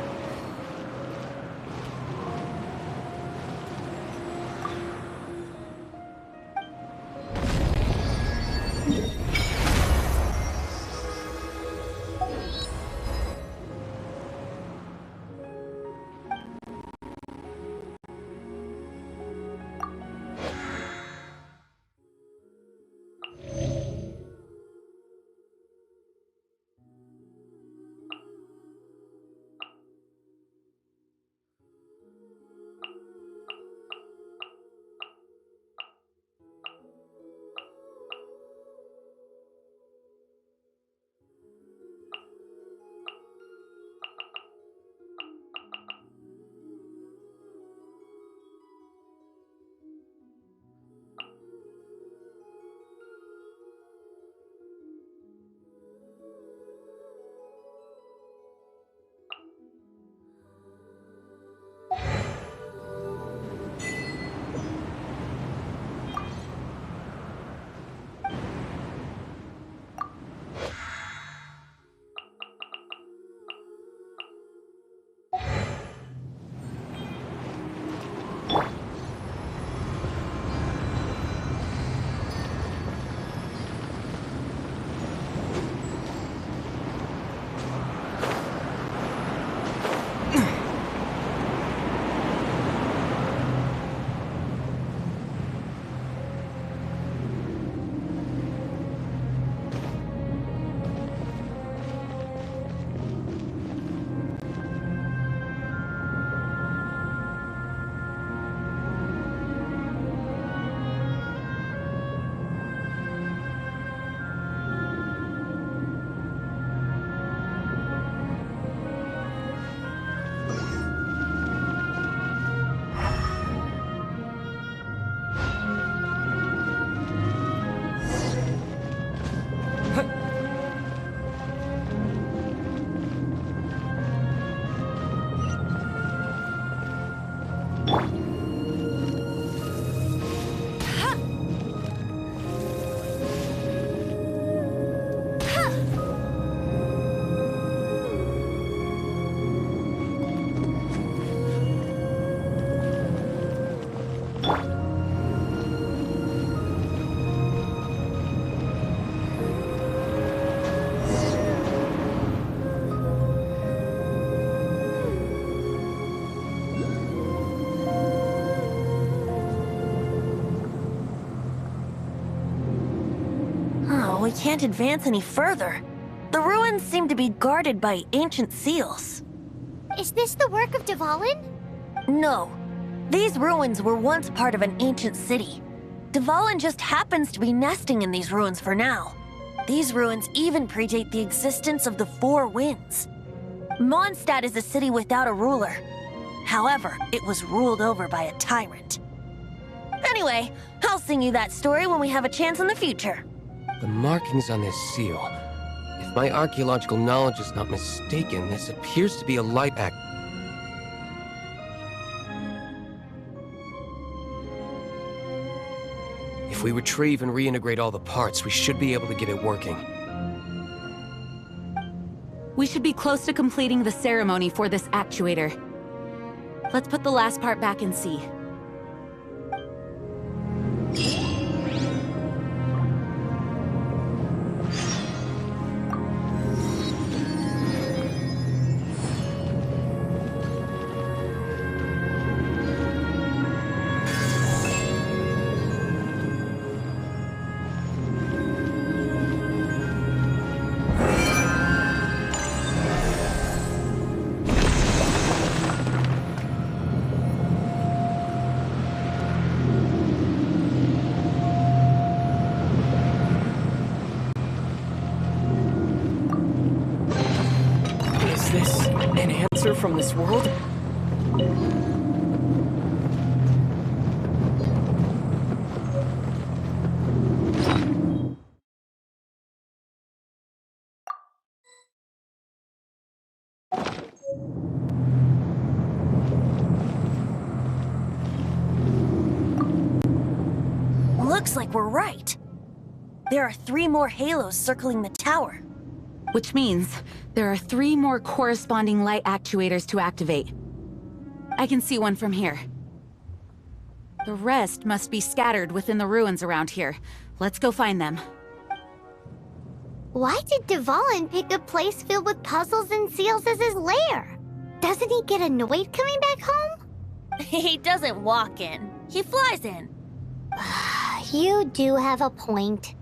we can't advance any further. The ruins seem to be guarded by ancient seals. Is this the work of Dvalin? No. These ruins were once part of an ancient city. Dvalin just happens to be nesting in these ruins for now. These ruins even predate the existence of the Four Winds. Mondstadt is a city without a ruler. However, it was ruled over by a tyrant. Anyway, I'll sing you that story when we have a chance in the future. The markings on this seal. If my archaeological knowledge is not mistaken, this appears to be a light act. If we retrieve and reintegrate all the parts, we should be able to get it working. We should be close to completing the ceremony for this actuator. Let's put the last part back and see. Is this an answer from this world? Looks like we're right. There are 3 more halos circling the tower. Which means there are 3 more corresponding light actuators to activate. I can see one from here. The rest must be scattered within the ruins around here. Let's go find them. Why did Dvalin pick a place filled with puzzles and seals as his lair? Doesn't he get annoyed coming back home? He doesn't walk in. He flies in. You do have a point.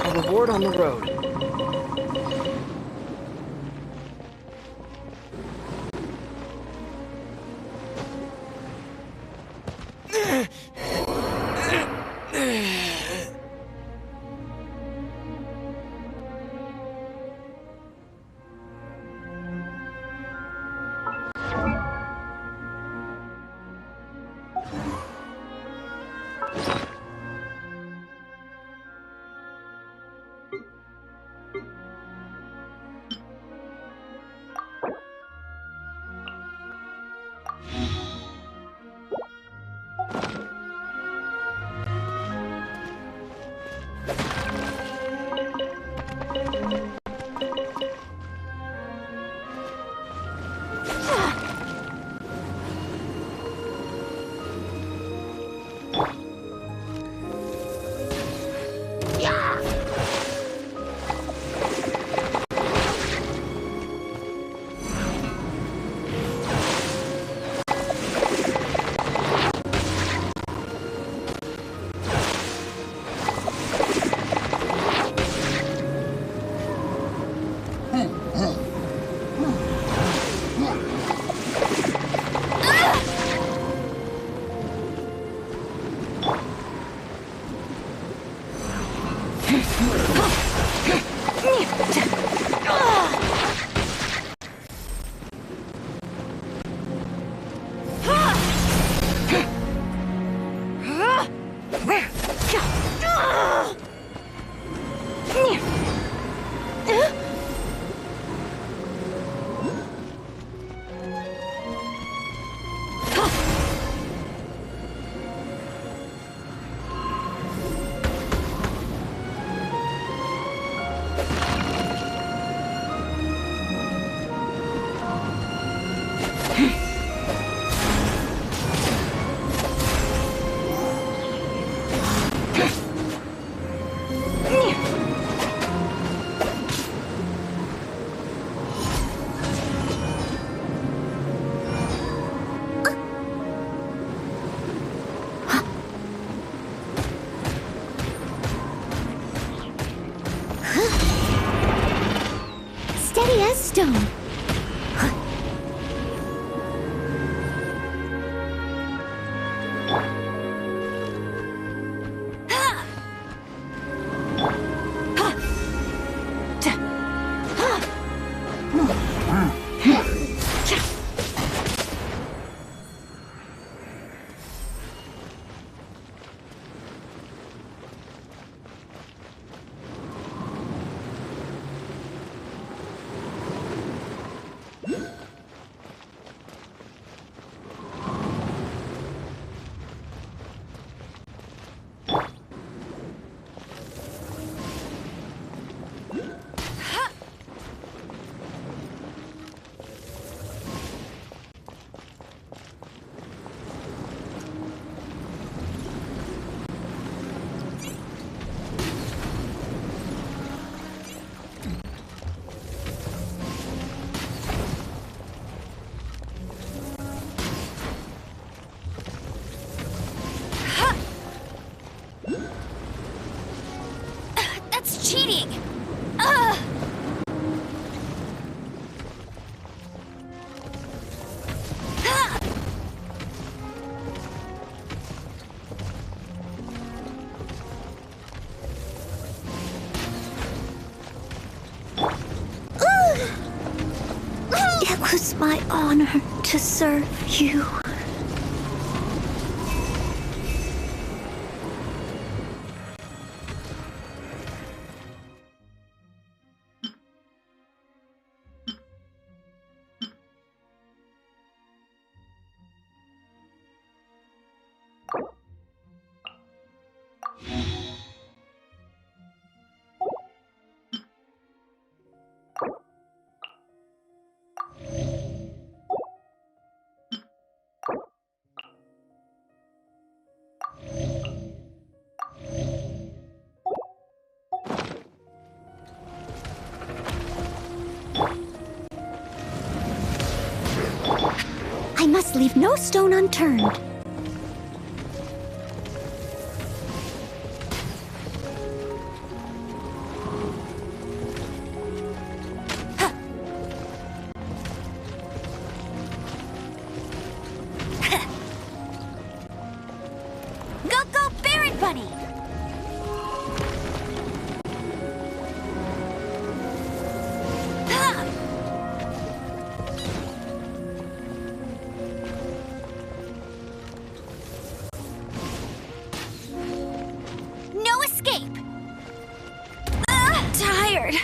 A reward on the road. Steady as stone. That's cheating! It was my honor to serve you. I must leave no stone unturned. Go, Baron Bunny! No escape! Tired.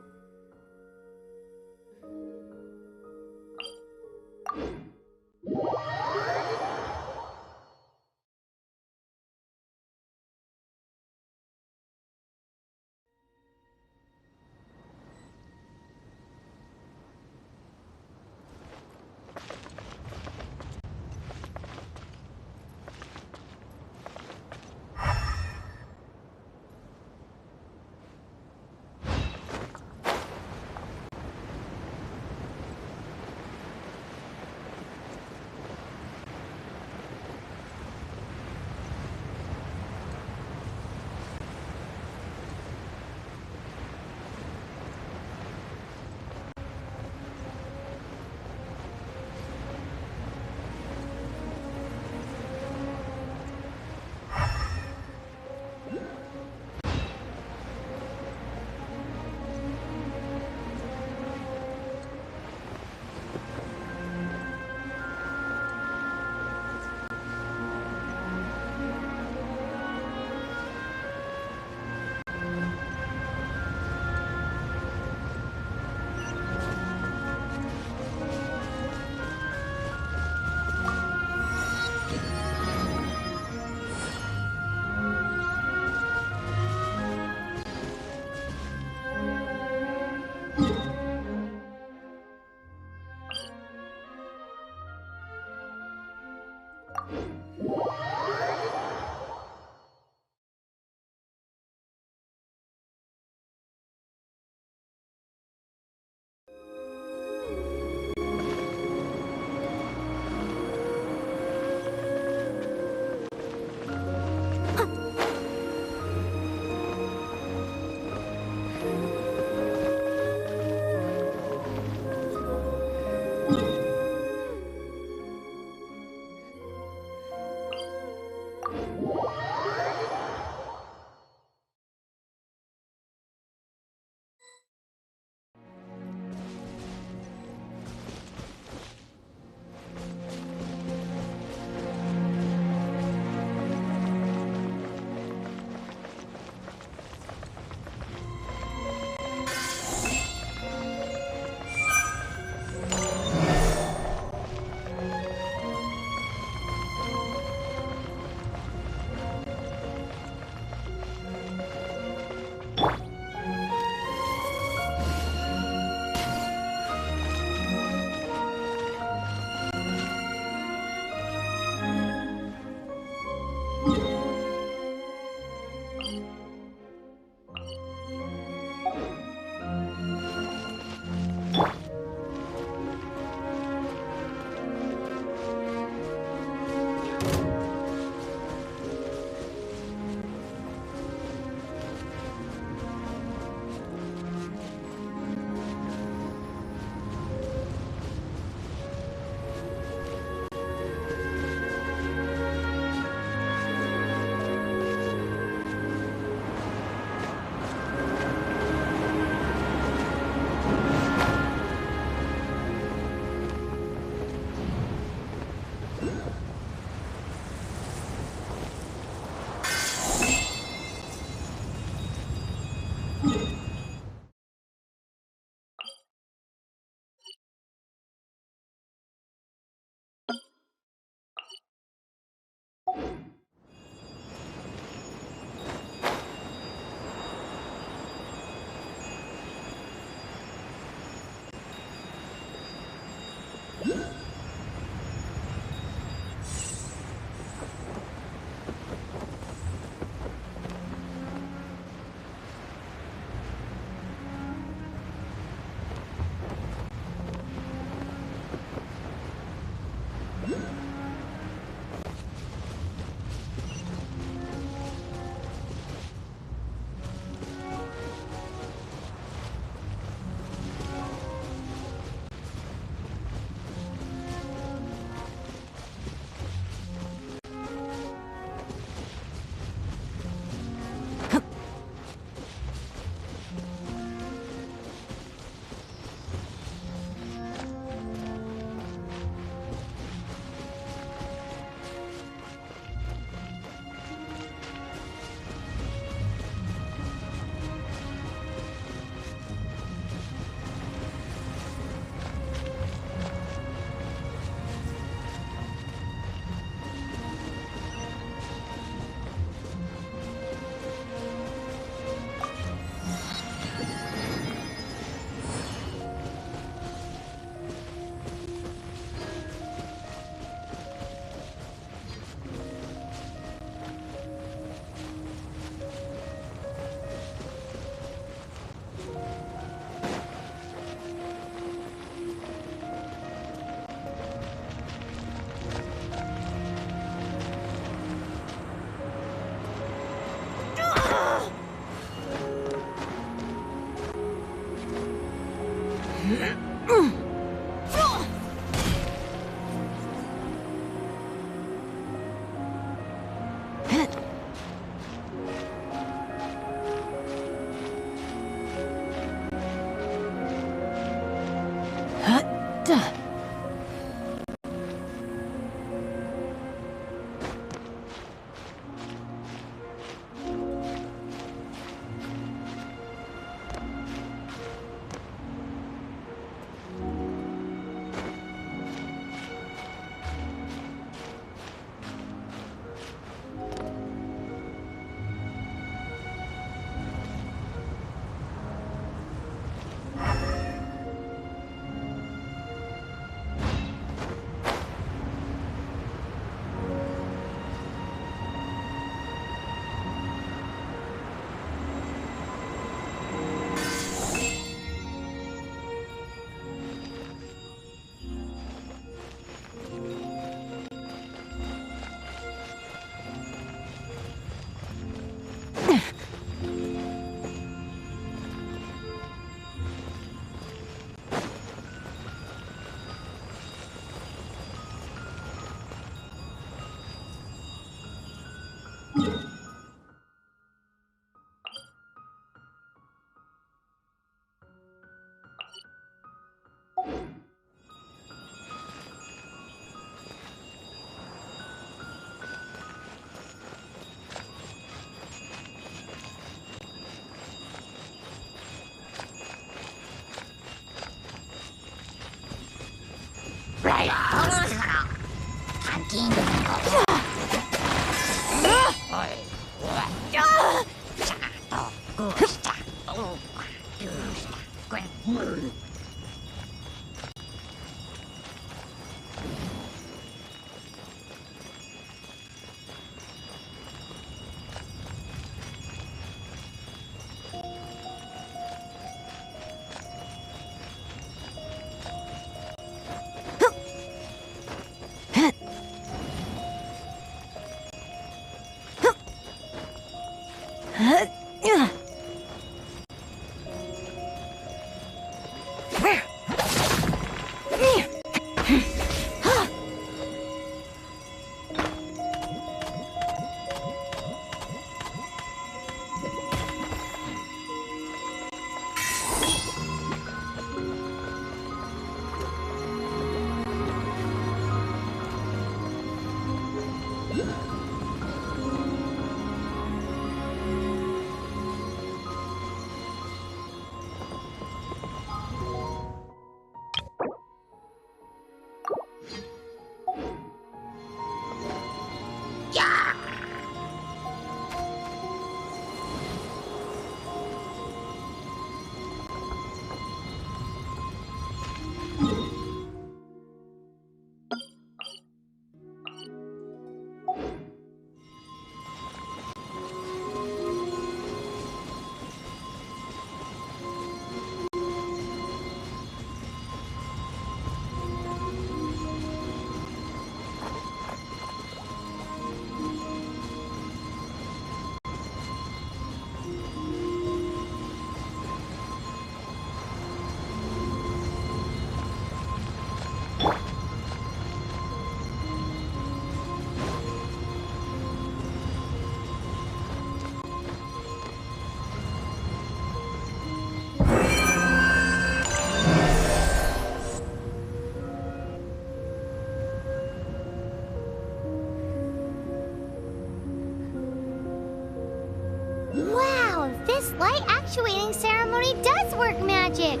firework magic!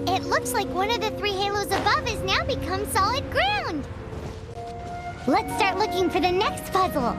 It looks like one of the 3 halos above has now become solid ground! Let's start looking for the next puzzle!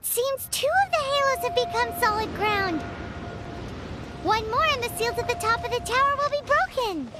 It seems 2 of the halos have become solid ground. 1 more and the seals at the top of the tower will be broken.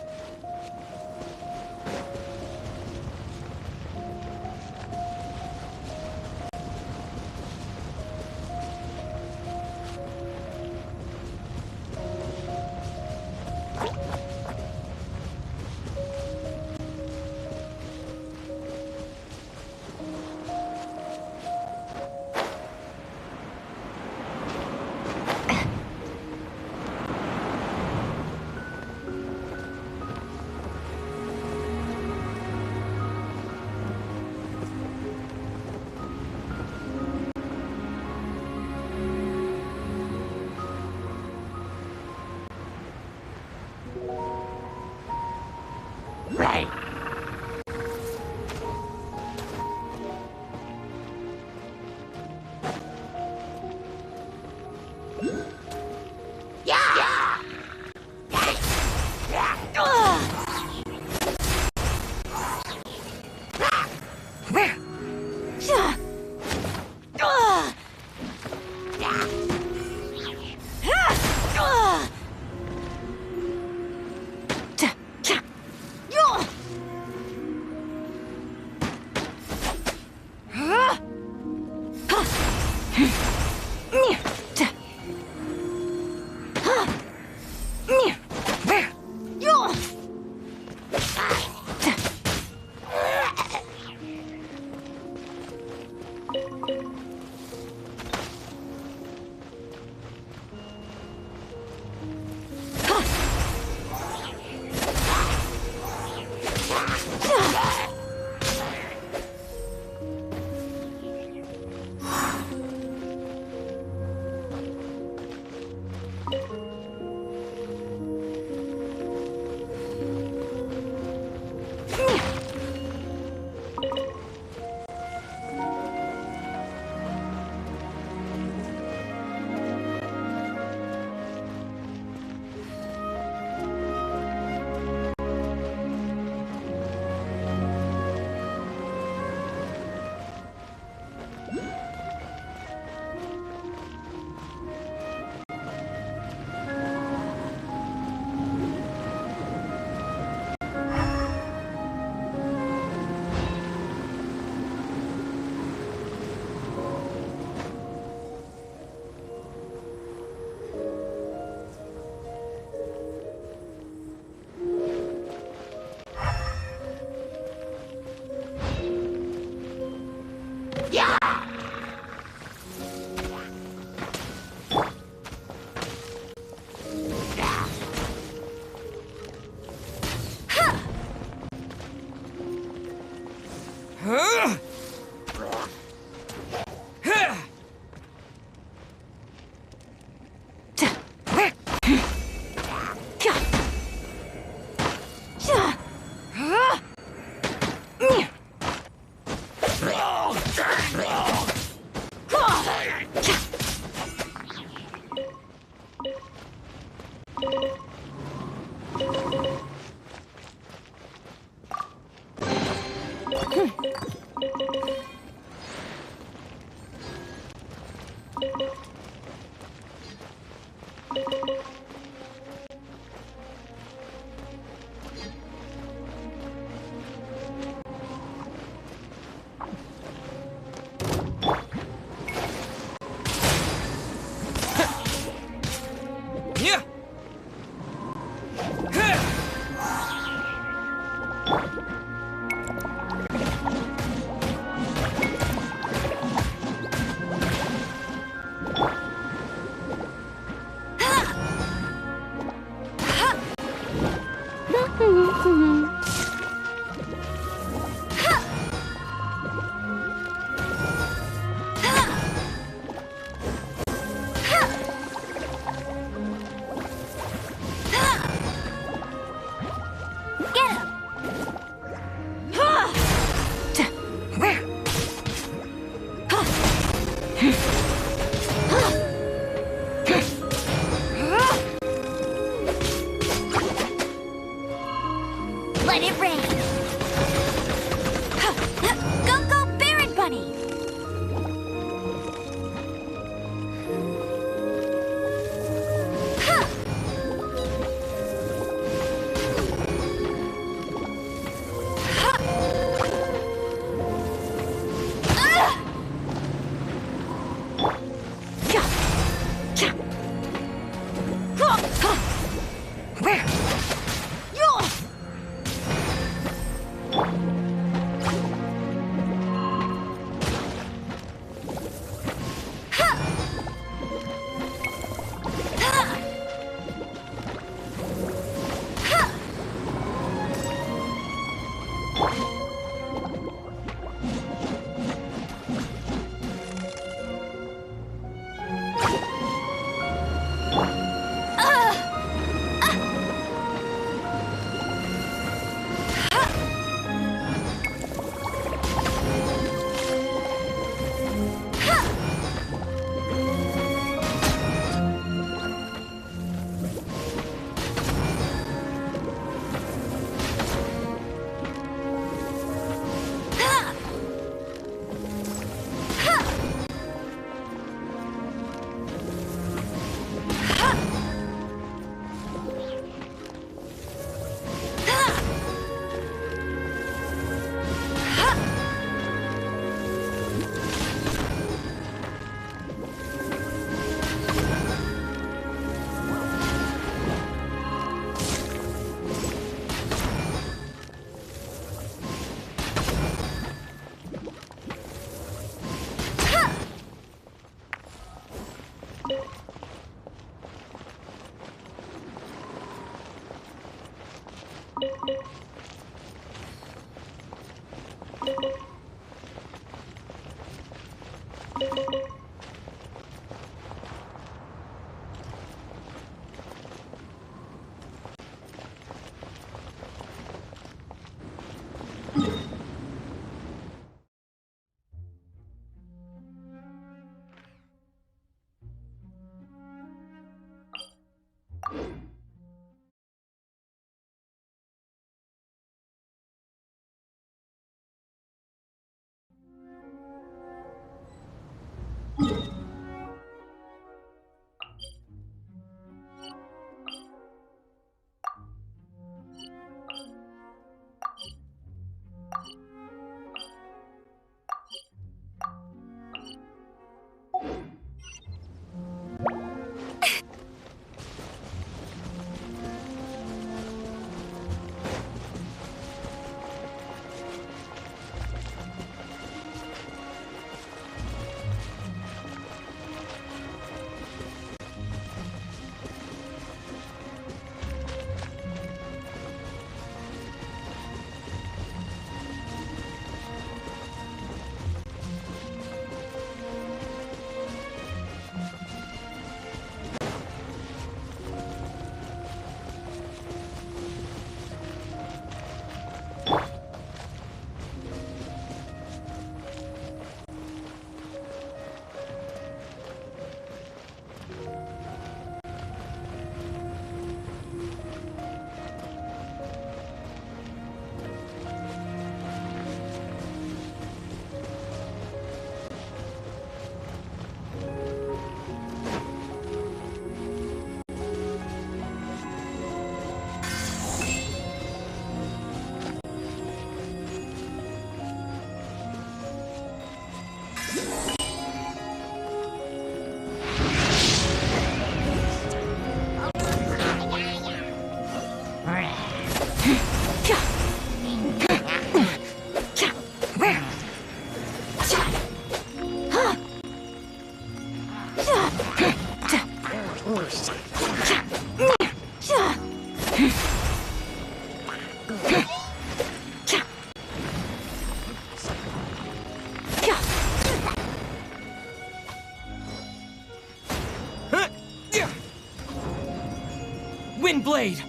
Windblade!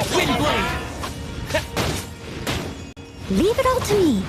Windblade! Leave it all to me.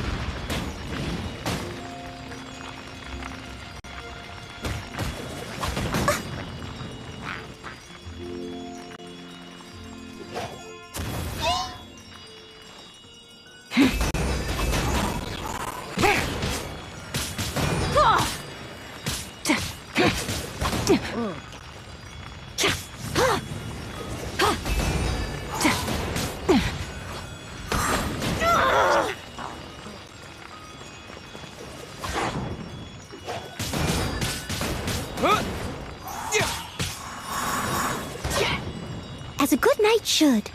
As a good knight should.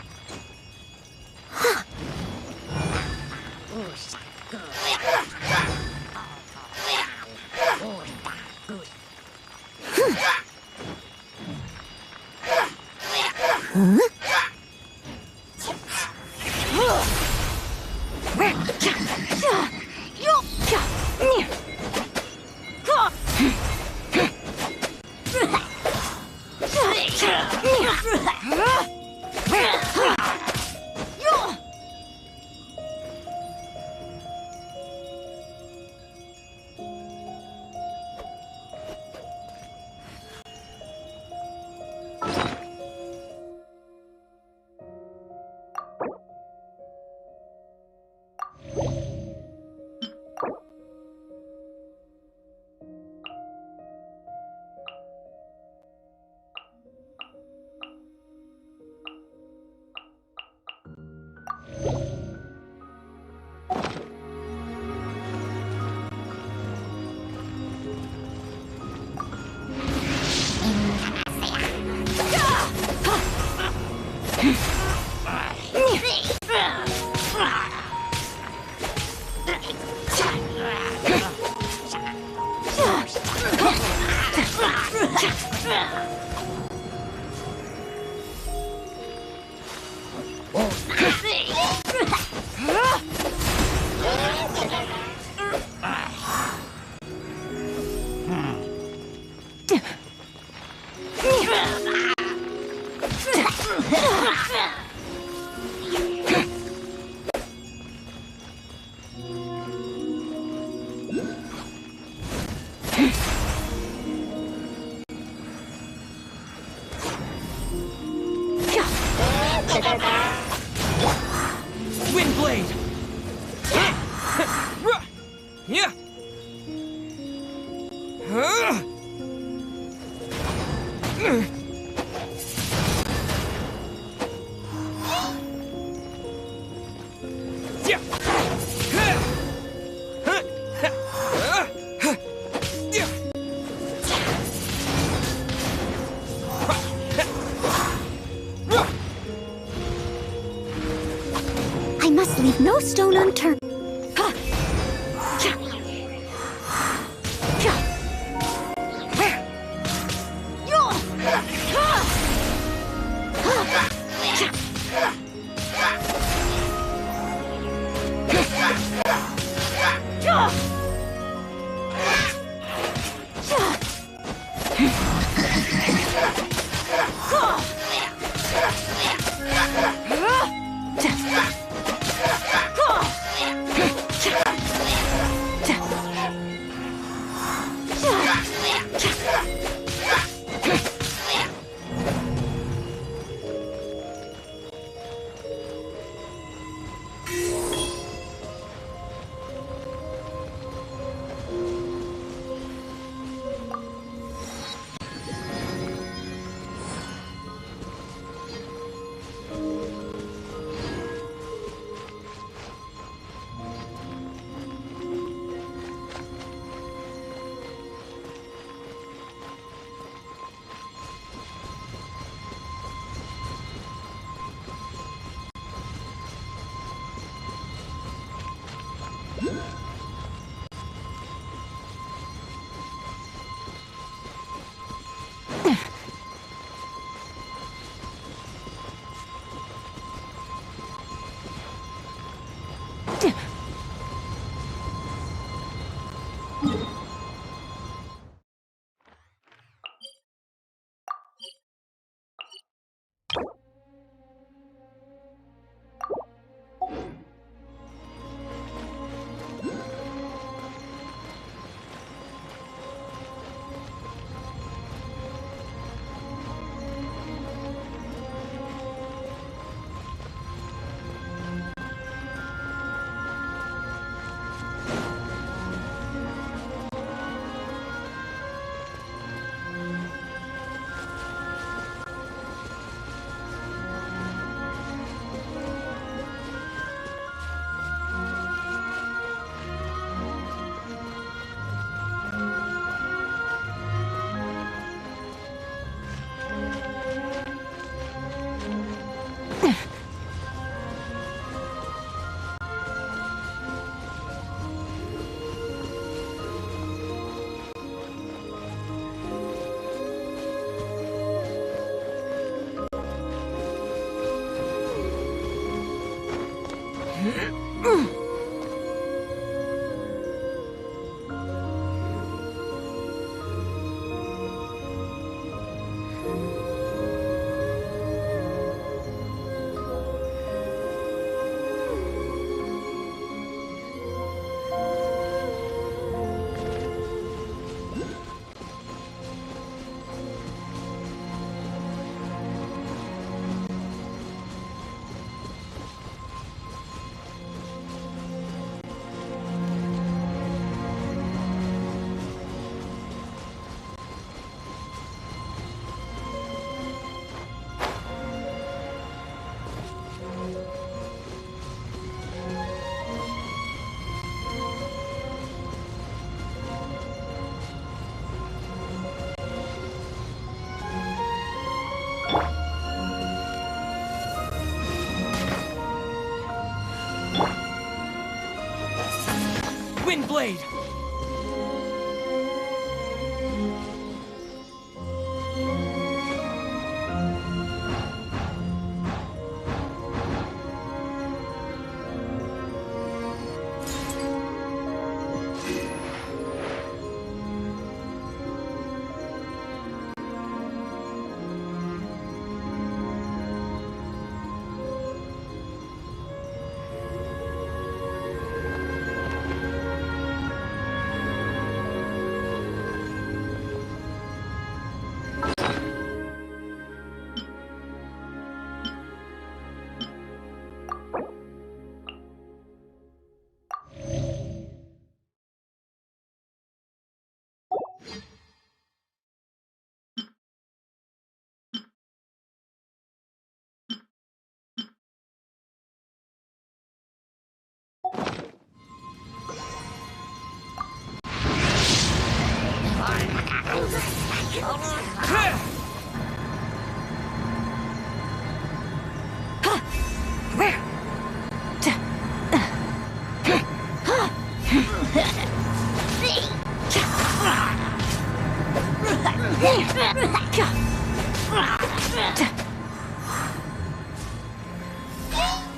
Windblade! Yeah! I must leave no stone unturned. Windblade!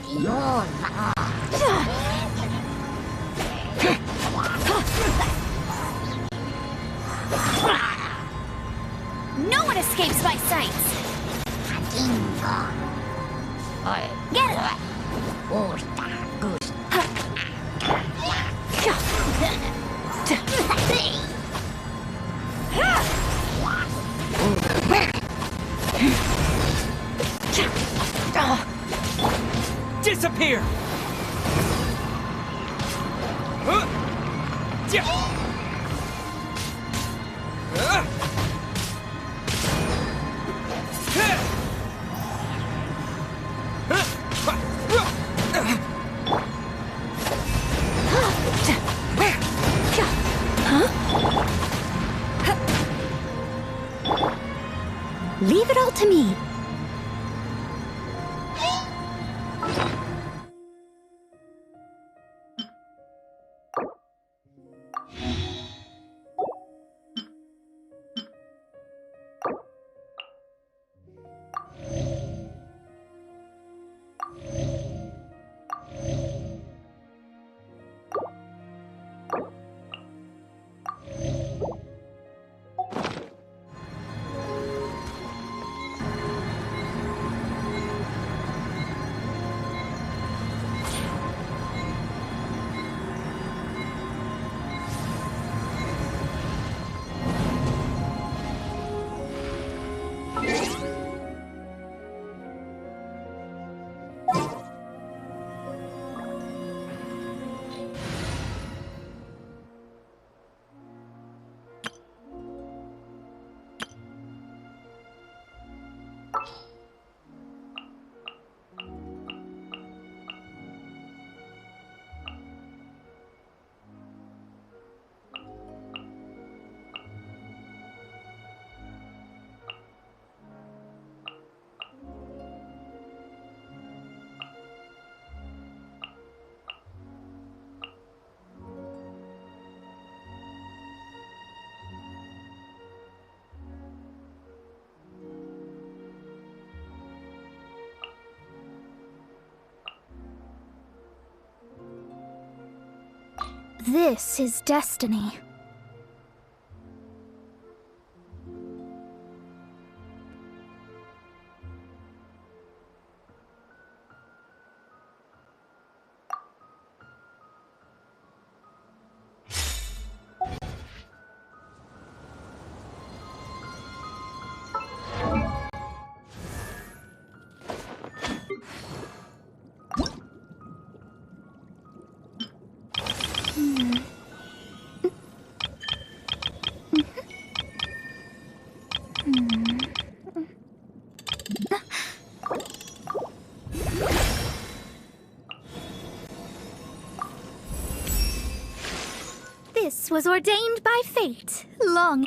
No one escapes my sights! Get it! Disappear! Leave it all to me. This is destiny. This was ordained by fate, long.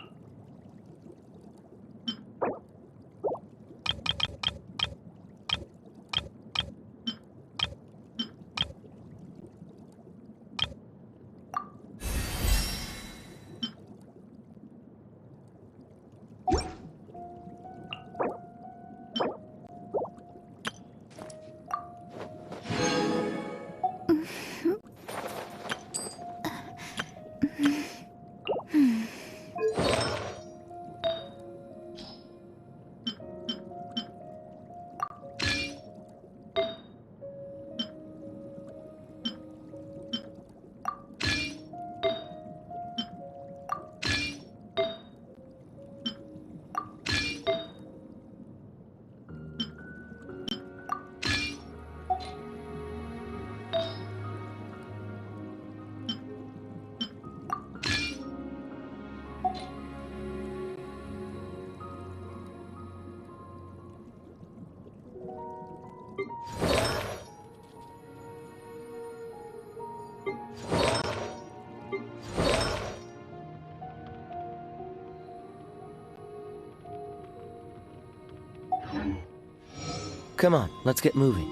Come on, let's get moving.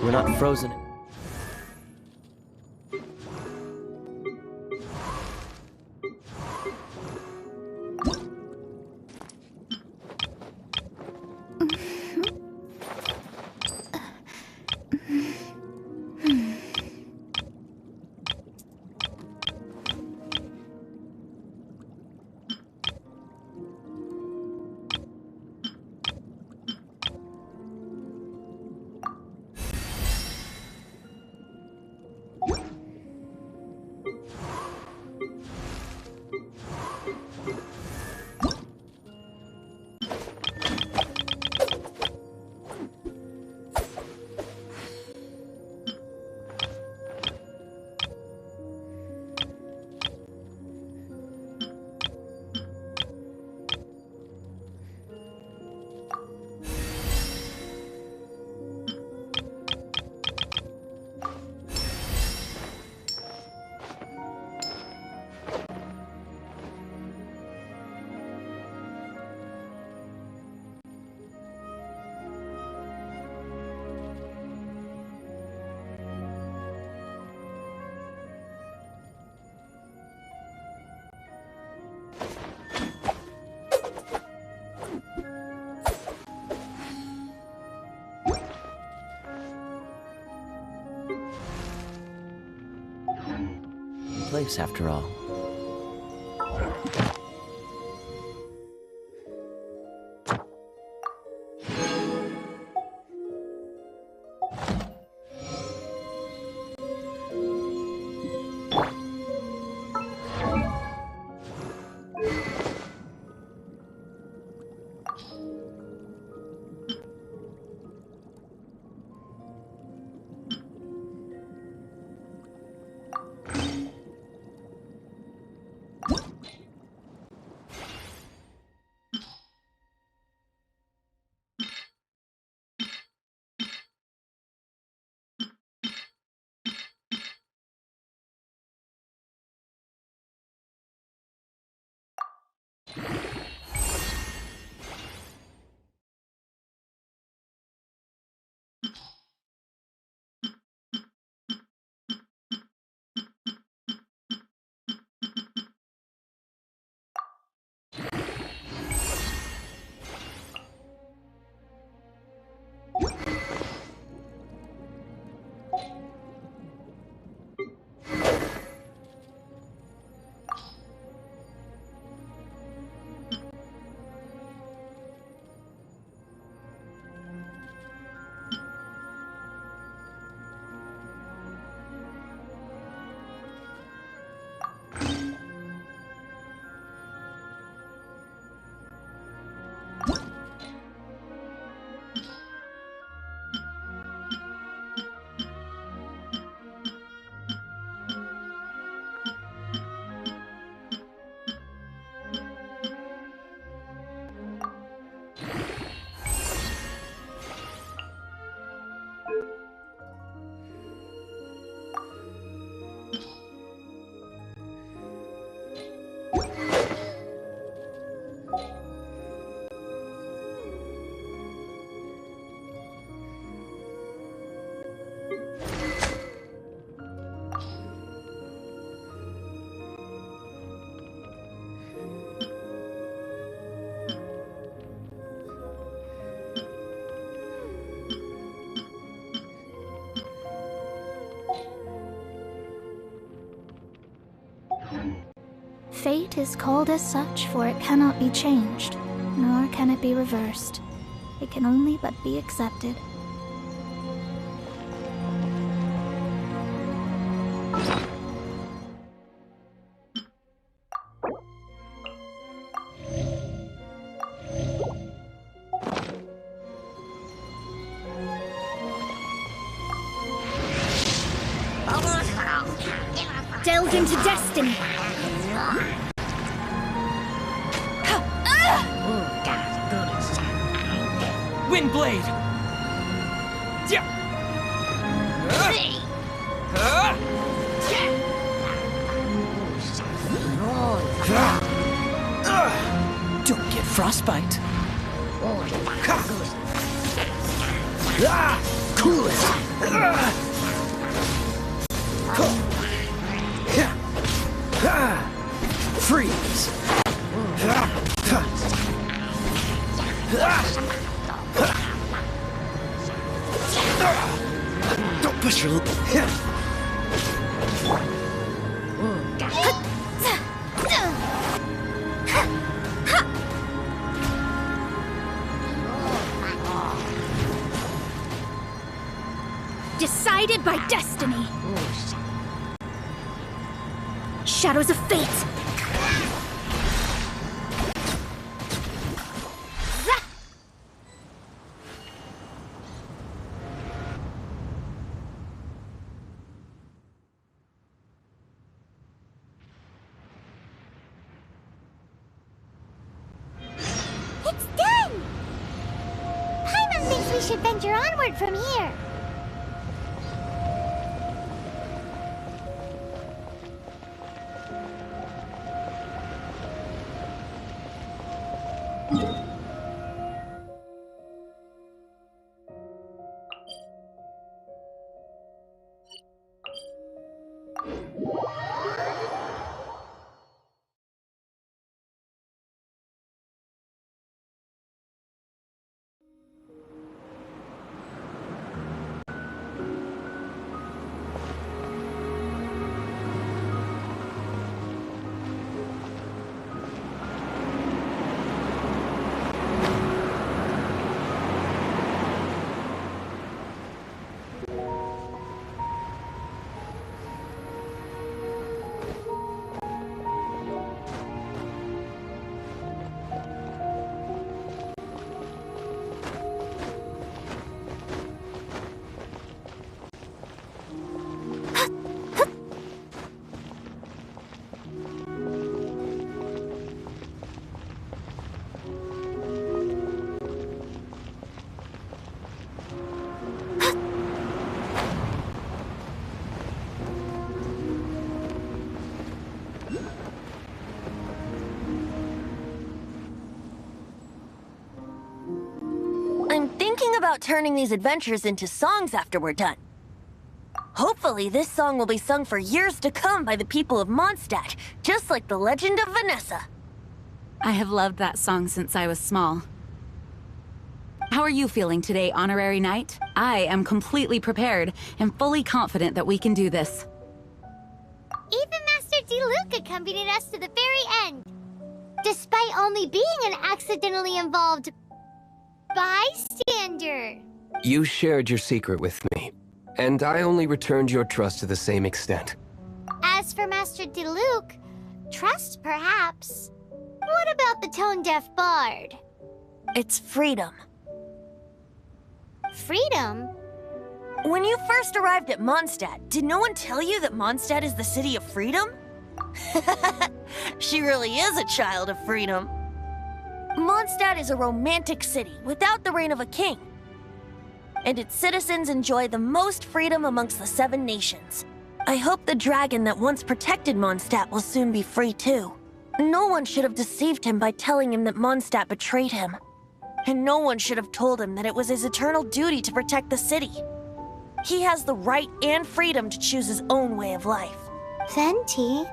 We're not frozen. place, after all. Fate is called as such, for it cannot be changed, nor can it be reversed. It can only but be accepted. Delve into destiny. Windblade! Don't get frostbite. Cool it. Freeze. Don't push your... Decided by destiny. Shadows of fate. It's done! Paimon thinks we should venture onward from here. about turning these adventures into songs after we're done? Hopefully, this song will be sung for years to come by the people of Mondstadt, just like the legend of Vanessa. I have loved that song since I was small. How are you feeling today, Honorary Knight? I am completely prepared and fully confident that we can do this. Even Master Diluc accompanied us to the very end, despite only being an accidentally involved bystander. You shared your secret with me, and I only returned your trust to the same extent. As for Master Diluc, trust perhaps. What about the tone-deaf bard? It's freedom. Freedom? When you first arrived at Mondstadt, did no one tell you that Mondstadt is the city of freedom? She really is a child of freedom. Mondstadt is a romantic city without the reign of a king. And its citizens enjoy the most freedom amongst the 7 nations. I hope the dragon that once protected Mondstadt will soon be free too. No one should have deceived him by telling him that Mondstadt betrayed him. And no one should have told him that it was his eternal duty to protect the city. He has the right and freedom to choose his own way of life. Venti?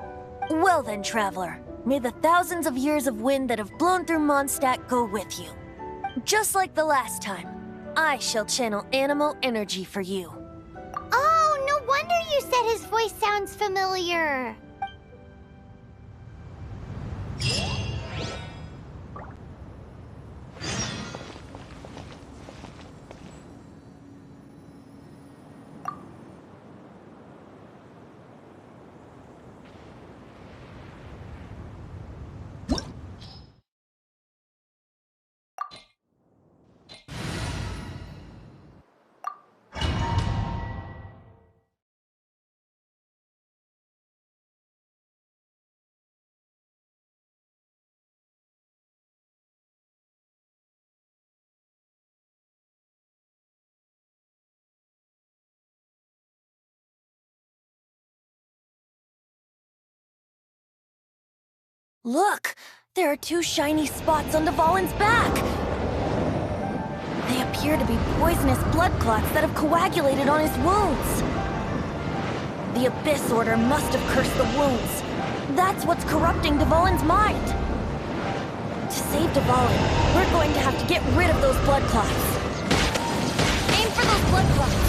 Well then, traveler, may the thousands of years of wind that have blown through Mondstadt go with you. Just like the last time, I shall channel animal energy for you. Oh, no wonder you said his voice sounds familiar. Look! There are 2 shiny spots on Dvalin's back! They appear to be poisonous blood clots that have coagulated on his wounds. The Abyss Order must have cursed the wounds. That's what's corrupting Dvalin's mind. To save Dvalin, we're going to have to get rid of those blood clots. Aim for those blood clots!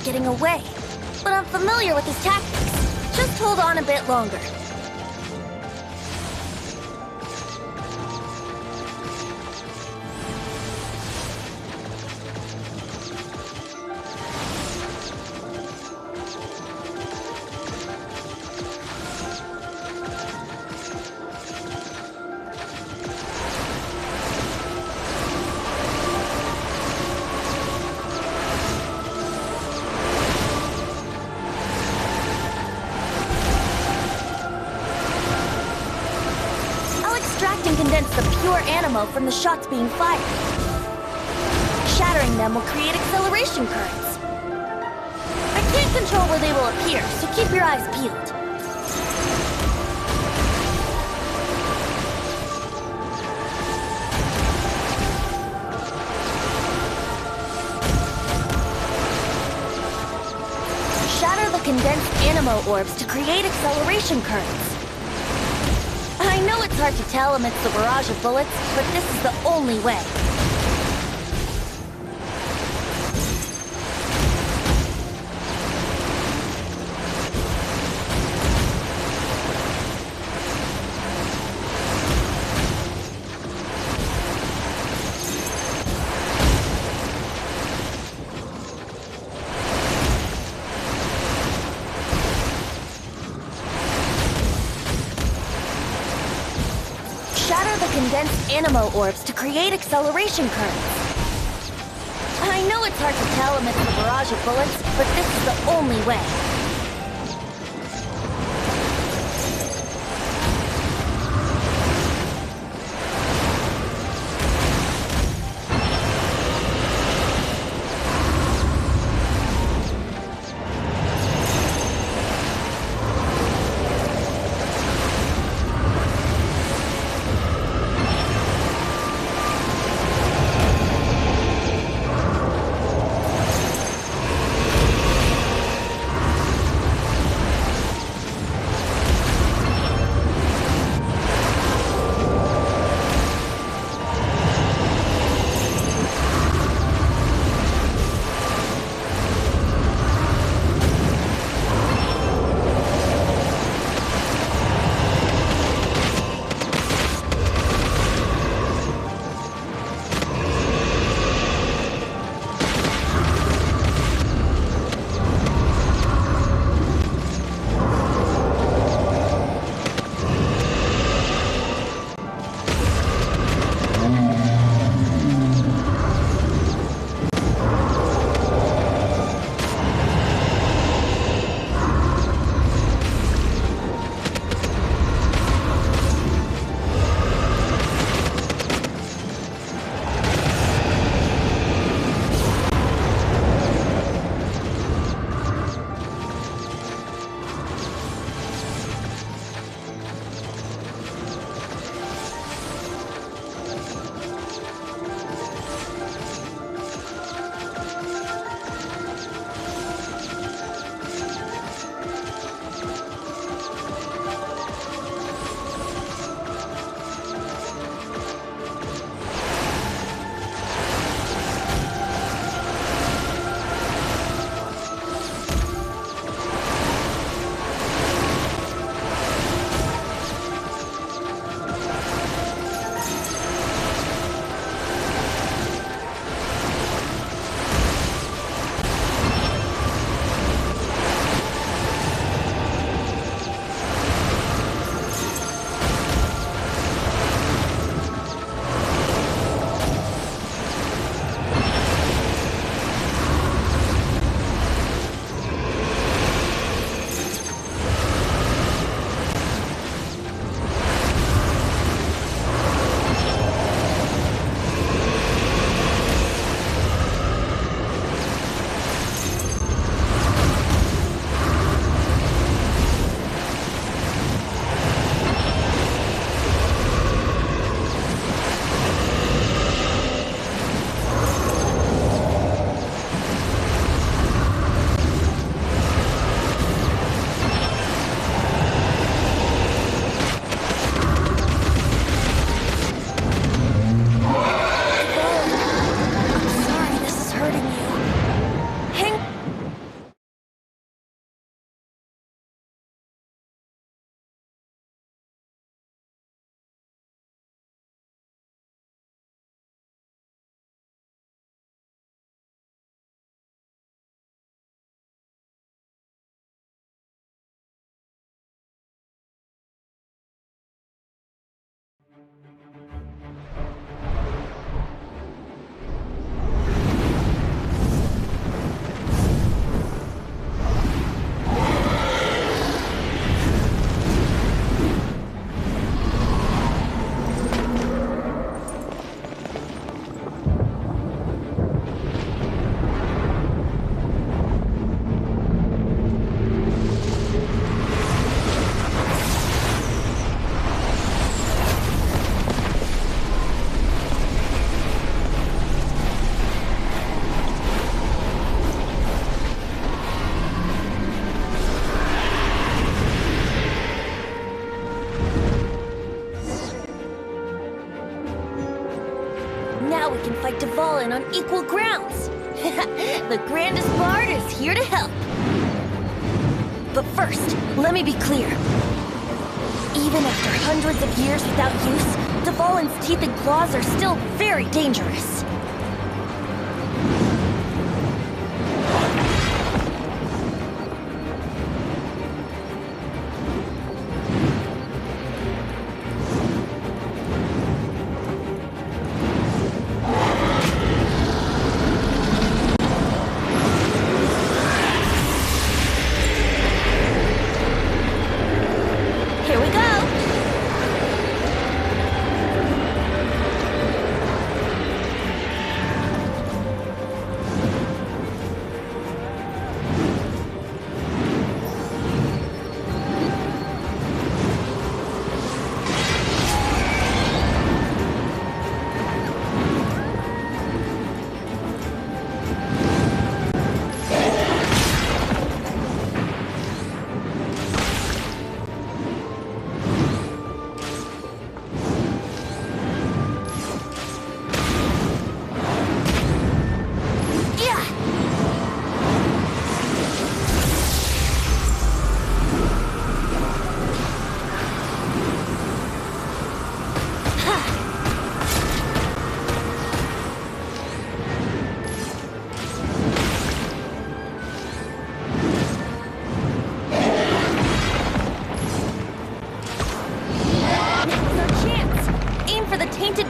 Getting away, but I'm familiar with his tactics. Just hold on a bit longer. From the shots being fired. Shattering them will create acceleration currents. I can't control where they will appear, so keep your eyes peeled. Shatter the condensed anima animo orbs to create acceleration currents. I know it's hard to tell amidst the barrage of bullets, but this is the only way. Shatter the condensed animo orbs to create acceleration currents. I know it's hard to tell amidst the barrage of bullets, but this is the only way. Now we can fight Dvalin on equal grounds. The grandest bard is here to help. But first, let me be clear. Even after hundreds of years without use, Dvalin's teeth and claws are still very dangerous.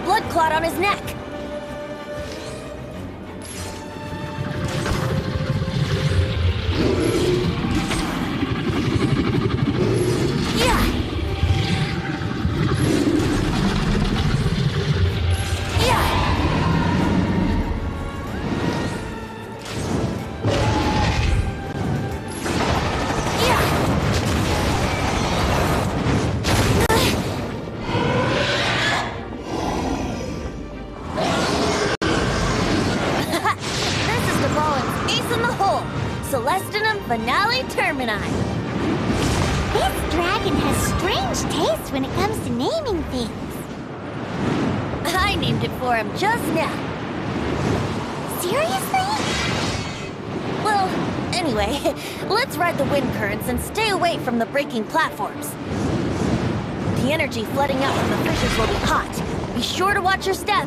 Blood clot on his neck. Finale Termini. This dragon has strange taste when it comes to naming things. I named it for him just now. Seriously? Well, anyway, let's ride the wind currents and stay away from the breaking platforms. The energy flooding out from the fissures will be hot. Be sure to watch your step.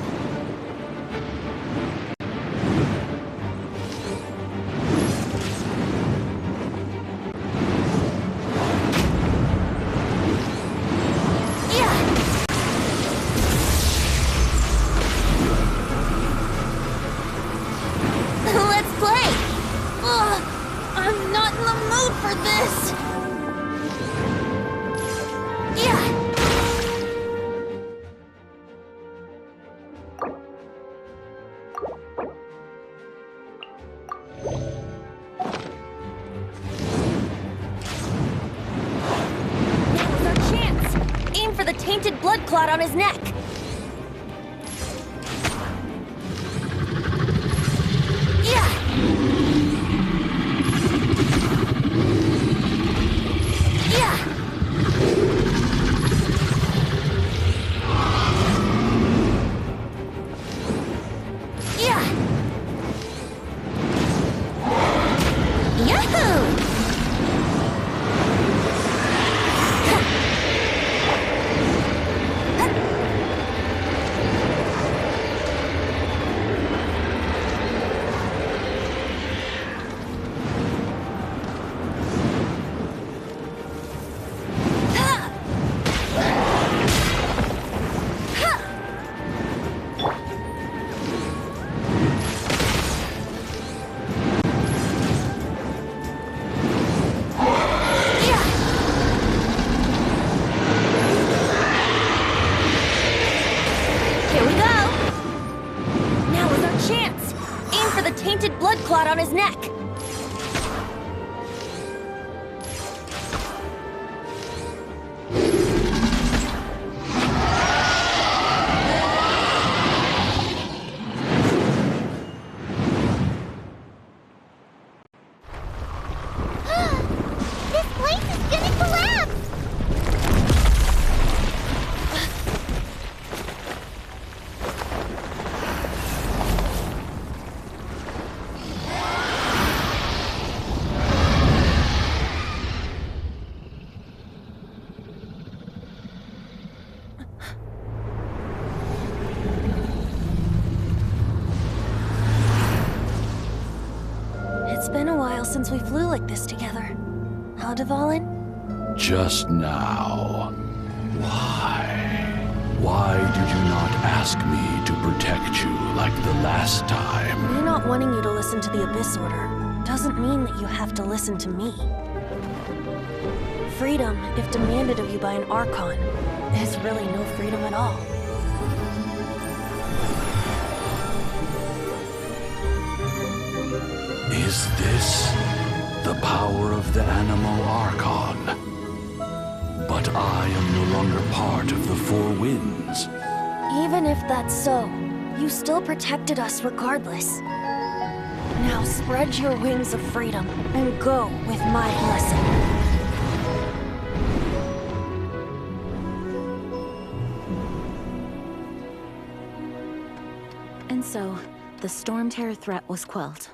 Tainted blood clot on his neck. Tainted blood clot on his neck. This place is gonna collapse! been a while since we flew like this together. Huh, Dvalin? Just now. Why? Why did you not ask me to protect you like the last time? Me not wanting you to listen to the Abyss Order doesn't mean that you have to listen to me. Freedom, if demanded of you by an Archon, is really no freedom at all. Is this the power of the Animal Archon? But I am no longer part of the Four Winds. Even if that's so, you still protected us regardless. Now spread your wings of freedom and go with my blessing. And so, the Storm Terror threat was quelled.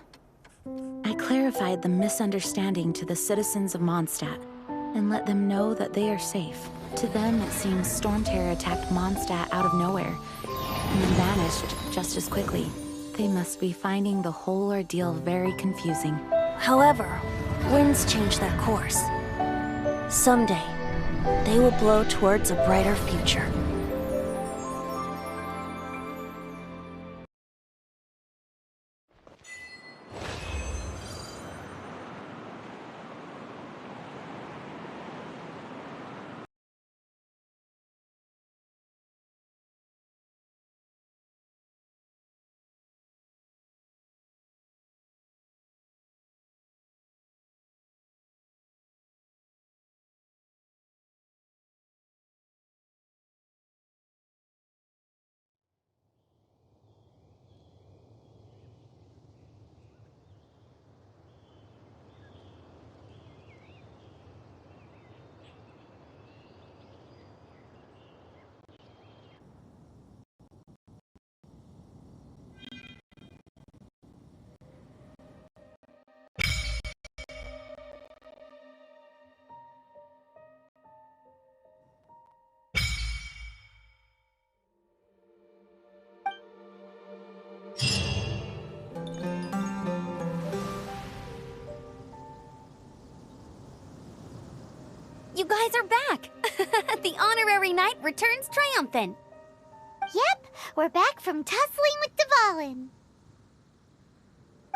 I clarified the misunderstanding to the citizens of Mondstadt, and let them know that they are safe. To them, it seems Storm Terror attacked Mondstadt out of nowhere, and then vanished just as quickly. They must be finding the whole ordeal very confusing. However, winds change their course. Someday, they will blow towards a brighter future. You guys are back! The honorary knight returns triumphant. Yep, we're back from tussling with Dvalin.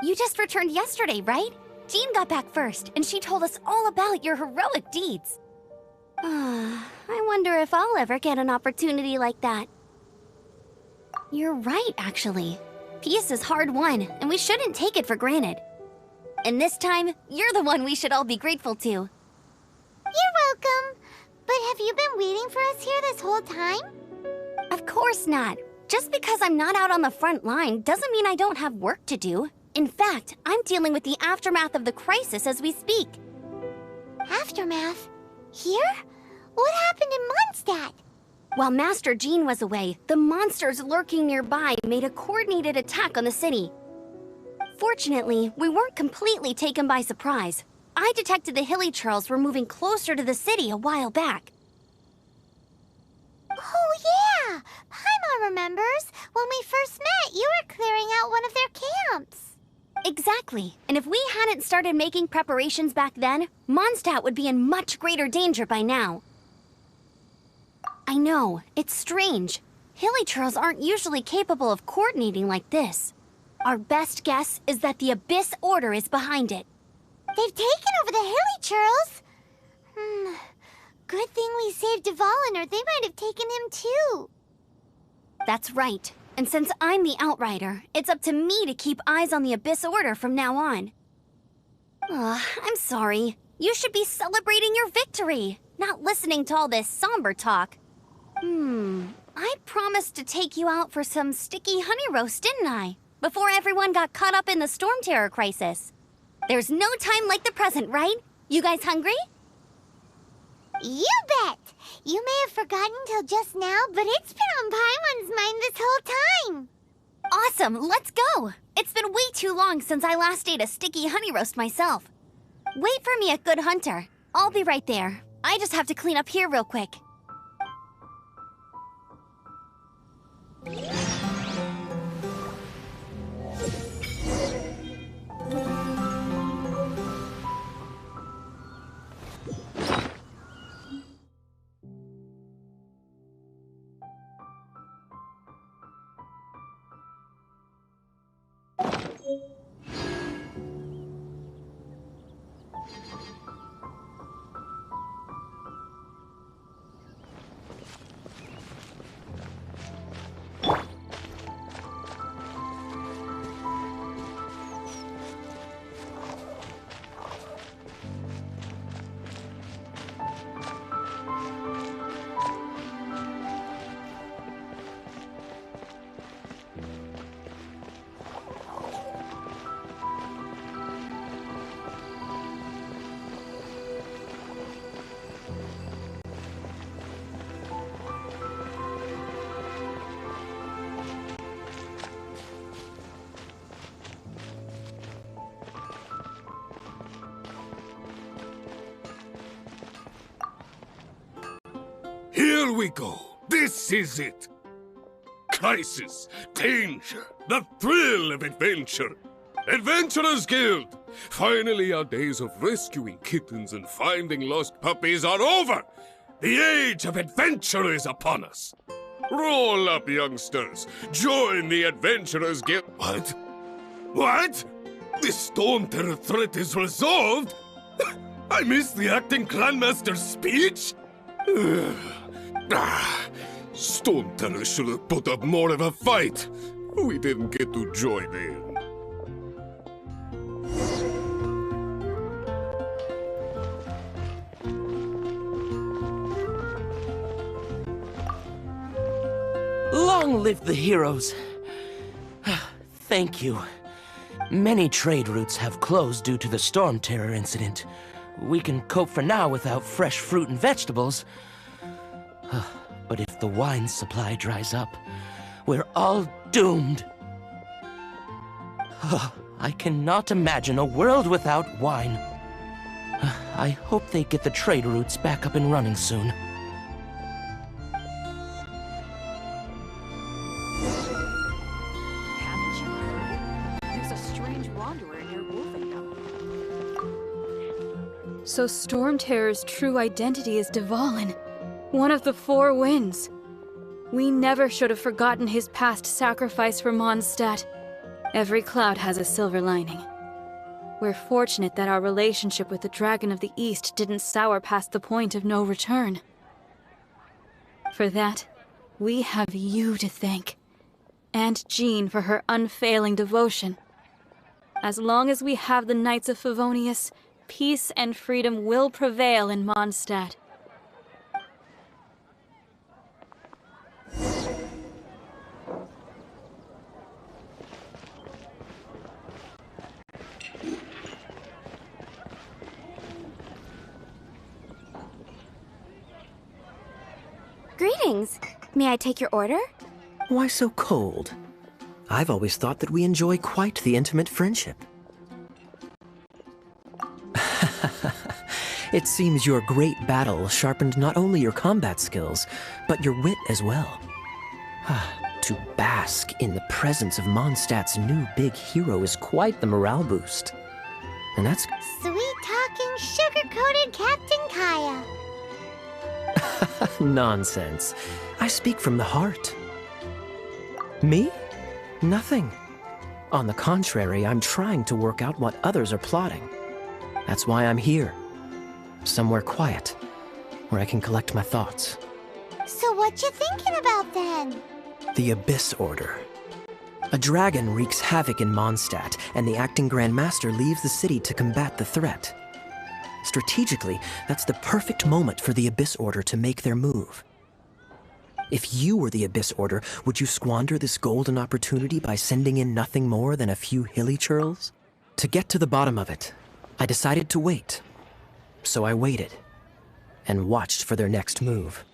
You just returned yesterday, right? Jean got back first, and she told us all about your heroic deeds. I wonder if I'll ever get an opportunity like that. You're right, actually. Peace is hard won, and we shouldn't take it for granted. And this time, you're the one we should all be grateful to. You're welcome. But have you been waiting for us here this whole time? Of course not. Just because I'm not out on the front line doesn't mean I don't have work to do. In fact, I'm dealing with the aftermath of the crisis as we speak. Aftermath? Here? What happened in Mondstadt? While Master Jean was away, the monsters lurking nearby made a coordinated attack on the city. Fortunately, we weren't completely taken by surprise. I detected the Hilichurls were moving closer to the city a while back. Oh yeah! Paimon remembers. When we first met, you were clearing out one of their camps. Exactly. And if we hadn't started making preparations back then, Mondstadt would be in much greater danger by now. I know, it's strange. Hilichurls aren't usually capable of coordinating like this. Our best guess is that the Abyss Order is behind it. They've taken over the Hilichurls? Good thing we saved Dvalin, or they might have taken him too. That's right. And since I'm the Outrider, it's up to me to keep eyes on the Abyss Order from now on. I'm sorry. You should be celebrating your victory, not listening to all this somber talk. I promised to take you out for some sticky honey roast, didn't I? Before everyone got caught up in the Storm Terror crisis. There's no time like the present, right? You guys hungry? You bet! You may have forgotten till just now, but it's been on Paimon's mind this whole time. Awesome, let's go! It's been way too long since I last ate a sticky honey roast myself. Wait for me at Good Hunter. I'll be right there. I just have to clean up here real quick. Here we go. This is it. Crisis, danger, the thrill of adventure. Adventurers Guild! Finally, our days of rescuing kittens and finding lost puppies are over. The age of adventure is upon us. Roll up, youngsters. Join the Adventurers Guild. What? What? The Storm Terror threat is resolved? I missed the acting Clanmaster's speech? Storm Terror should have put up more of a fight. We didn't get to join in. Long live the heroes. Thank you. Many trade routes have closed due to the Storm Terror incident. We can cope for now without fresh fruit and vegetables. But if the wine supply dries up, we're all doomed. I cannot imagine a world without wine. I hope they get the trade routes back up and running soon. Haven't you heard? There's a strange wanderer near Wolfingdom. So Storm Terror's true identity is Dvalin, one of the Four Winds. We never should have forgotten his past sacrifice for Mondstadt. Every cloud has a silver lining. We're fortunate that our relationship with the Dragon of the East didn't sour past the point of no return. For that, we have you to thank. And Jean for her unfailing devotion. As long as we have the Knights of Favonius, peace and freedom will prevail in Mondstadt. Greetings. May I take your order? Why so cold? I've always thought that we enjoy quite the intimate friendship. It seems your great battle sharpened not only your combat skills, but your wit as well. To bask in the presence of Mondstadt's new big hero is quite the morale boost. And that's... Sweet-talking, sugar-coated Captain Kaya. Nonsense. I speak from the heart. Me? Nothing. On the contrary, I'm trying to work out what others are plotting. That's why I'm here. Somewhere quiet, where I can collect my thoughts. So what you thinking about then? The Abyss Order. A dragon wreaks havoc in Mondstadt, and the acting Grand Master leaves the city to combat the threat. Strategically, that's the perfect moment for the Abyss Order to make their move. If you were the Abyss Order, would you squander this golden opportunity by sending in nothing more than a few hilly churls? To get to the bottom of it, I decided to wait. So I waited, and watched for their next move.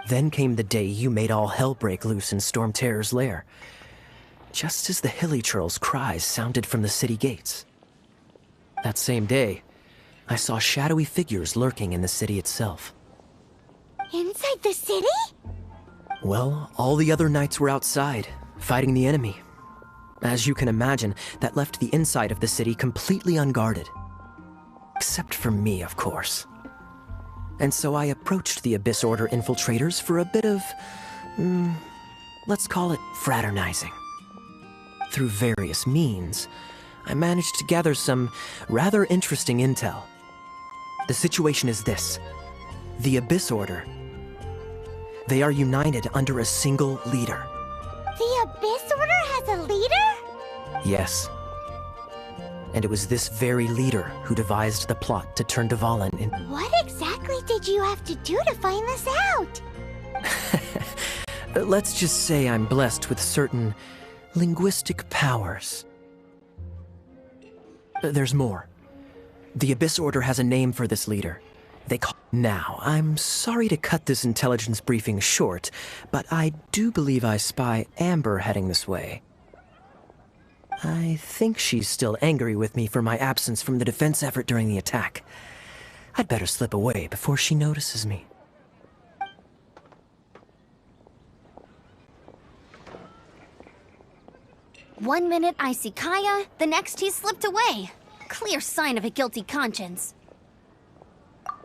Then came the day you made all hell break loose in Storm Terror's lair, just as the hilly churls' cries sounded from the city gates. That same day, I saw shadowy figures lurking in the city itself. Inside the city? Well, all the other knights were outside, fighting the enemy. As you can imagine, that left the inside of the city completely unguarded. Except for me, of course. And so I approached the Abyss Order infiltrators for a bit of... let's call it fraternizing. Through various means, I managed to gather some rather interesting intel. The situation is this. The Abyss Order. They are united under a single leader. The Abyss Order has a leader? Yes. And it was this very leader who devised the plot to turn Dvalin in. What exactly did you have to do to find this out? Let's just say I'm blessed with certain linguistic powers. There's more. The Abyss Order has a name for this leader. They call... Now, I'm sorry to cut this intelligence briefing short, but I do believe I spy Amber heading this way. I think she's still angry with me for my absence from the defense effort during the attack. I'd better slip away before she notices me. One minute I see Kaya, the next he slipped away. Clear sign of a guilty conscience.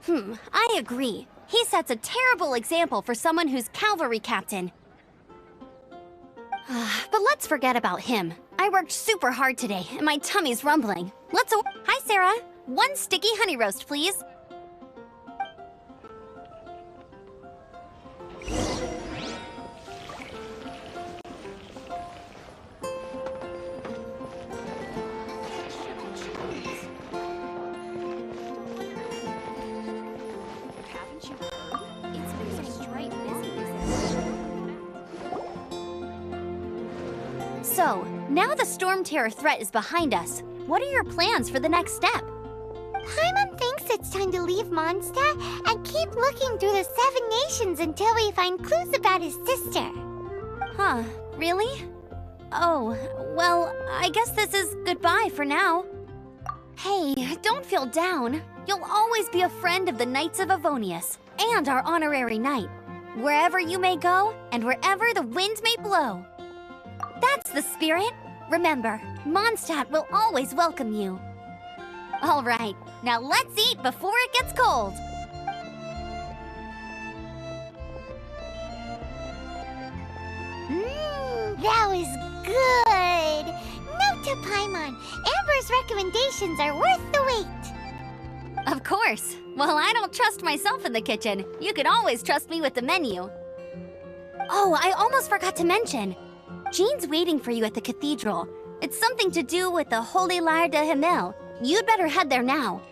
I agree. He sets a terrible example for someone who's cavalry captain. But let's forget about him. I worked super hard today, and my tummy's rumbling. Hi, Sarah. 1 sticky honey roast, please. So, now the Storm Terror threat is behind us. What are your plans for the next step? Paimon thinks it's time to leave Mondstadt and keep looking through the 7 nations until we find clues about his sister. Huh, really? Oh, well, I guess this is goodbye for now. Hey, don't feel down. You'll always be a friend of the Knights of Avonius, and our honorary knight. Wherever you may go, and wherever the wind may blow. That's the spirit. Remember, Mondstadt will always welcome you. All right, now let's eat before it gets cold. That was good. Note to Paimon, Amber's recommendations are worth the wait. Of course. Well, I don't trust myself in the kitchen. You can always trust me with the menu. Oh, I almost forgot to mention. Jean's waiting for you at the cathedral. It's something to do with the Holy Lyre de Himmel. You'd better head there now.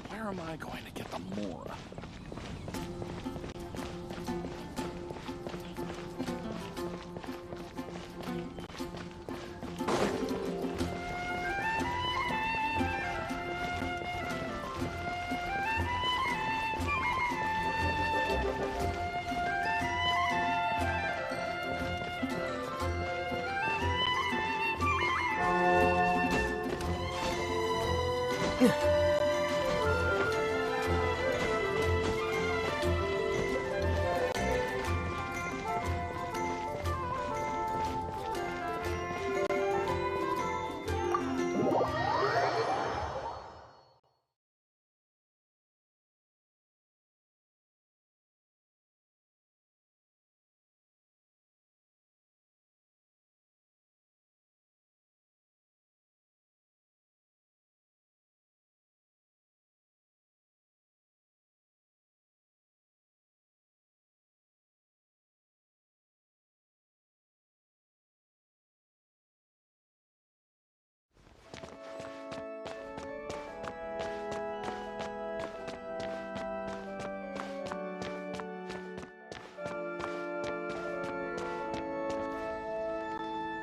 Where am I going to get the Mora?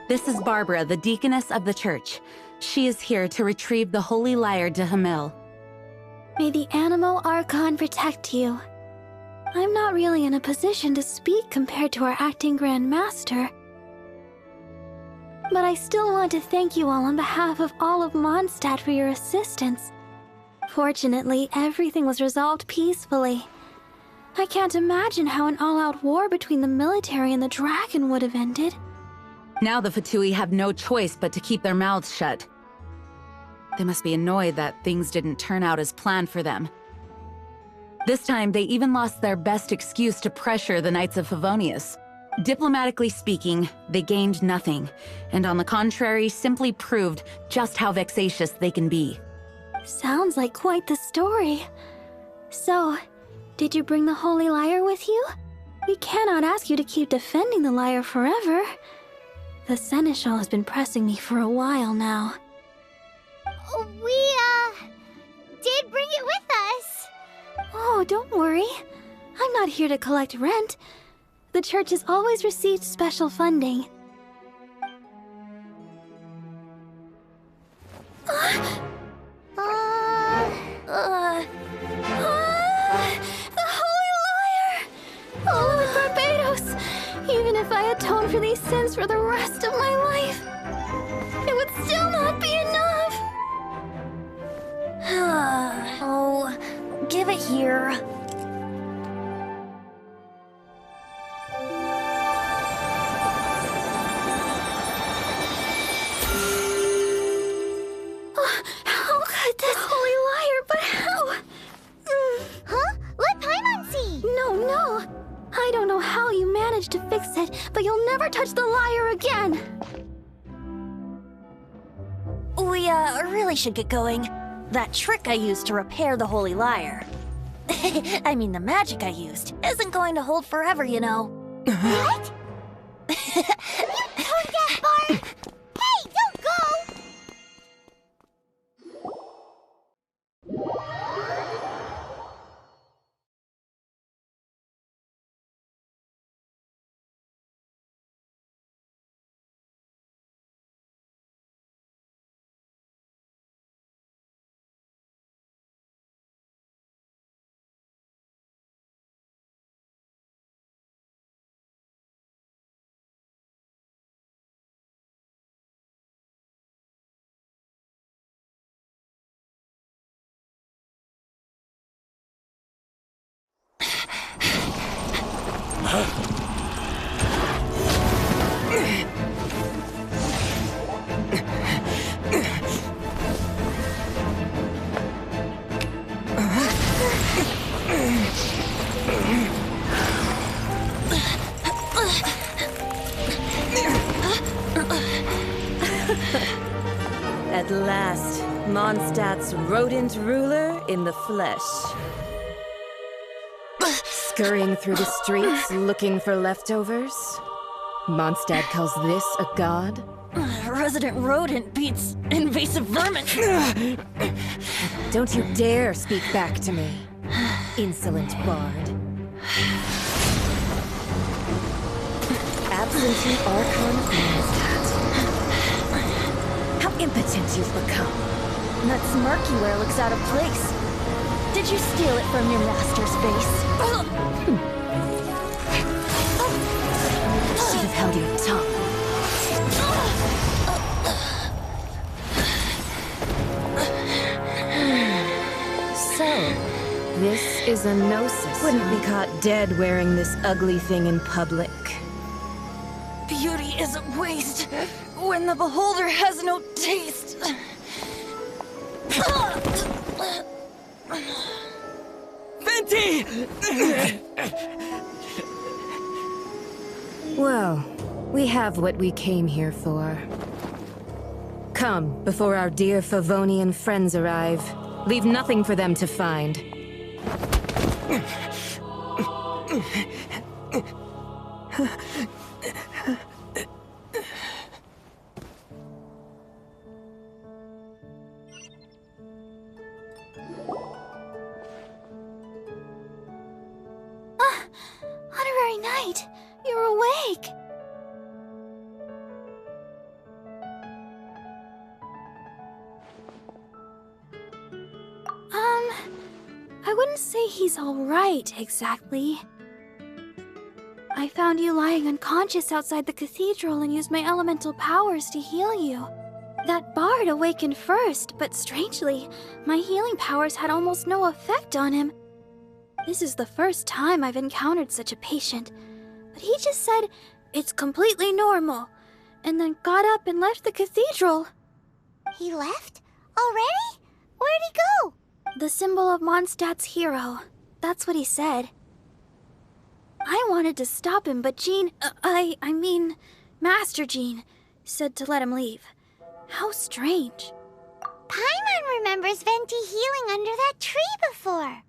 This is Barbara, the deaconess of the church. She is here to retrieve the Holy Lyre de Himmel. May the Animal Archon protect you. I'm not really in a position to speak compared to our acting Grand Master. But I still want to thank you all on behalf of all of Mondstadt for your assistance. Fortunately, everything was resolved peacefully. I can't imagine how an all-out war between the military and the dragon would have ended. Now the Fatui have no choice but to keep their mouths shut. They must be annoyed that things didn't turn out as planned for them. This time, they even lost their best excuse to pressure the Knights of Favonius. Diplomatically speaking, they gained nothing, and on the contrary, simply proved just how vexatious they can be. Sounds like quite the story. So, did you bring the Holy Lyre with you? We cannot ask you to keep defending the lyre forever. The Seneschal has been pressing me for a while now. We, did bring it with us. Oh, don't worry. I'm not here to collect rent. The church has always received special funding. The Holy Lyre! Oh, Barbados! Even if I atone for these sins for the rest of my life, it would still not be enough! Oh, give it here. How could this Holy Lyre, but how? Huh? Let Paimon see! No. I don't know how you managed to fix it, but you'll never touch the lyre again! We, really should get going. That trick I used to repair the Holy Lyre. I mean, the magic I used isn't going to hold forever, you know. What? You tone deaf, Bard! Hey, don't go! At last, Mondstadt's rodent ruler in the flesh. Scurrying through the streets looking for leftovers? Mondstadt calls this a god? Resident rodent beats invasive vermin. Don't you dare speak back to me, insolent bard. Absentee Archon of Mondstadt. How impotent you've become. That smirk you wear looks out of place. Did you steal it from your master's face? Should have held your tongue. So, this is a gnosis. Wouldn't be caught dead wearing this ugly thing in public. Beauty is a waste when the beholder has no taste. Venti! Well, we have what we came here for. Come, before our dear Favonian friends arrive. Leave nothing for them to find. Honorary Knight, you're awake! I wouldn't say he's alright, exactly. I found you lying unconscious outside the cathedral and used my elemental powers to heal you. That bard awakened first, but strangely, my healing powers had almost no effect on him. This is the first time I've encountered such a patient, but he just said, "It's completely normal," and then got up and left the cathedral. He left? Already? Where'd he go? The symbol of Mondstadt's hero. That's what he said. I wanted to stop him, but Jean, I mean, Master Jean, said to let him leave. How strange. Paimon remembers Venti healing under that tree before.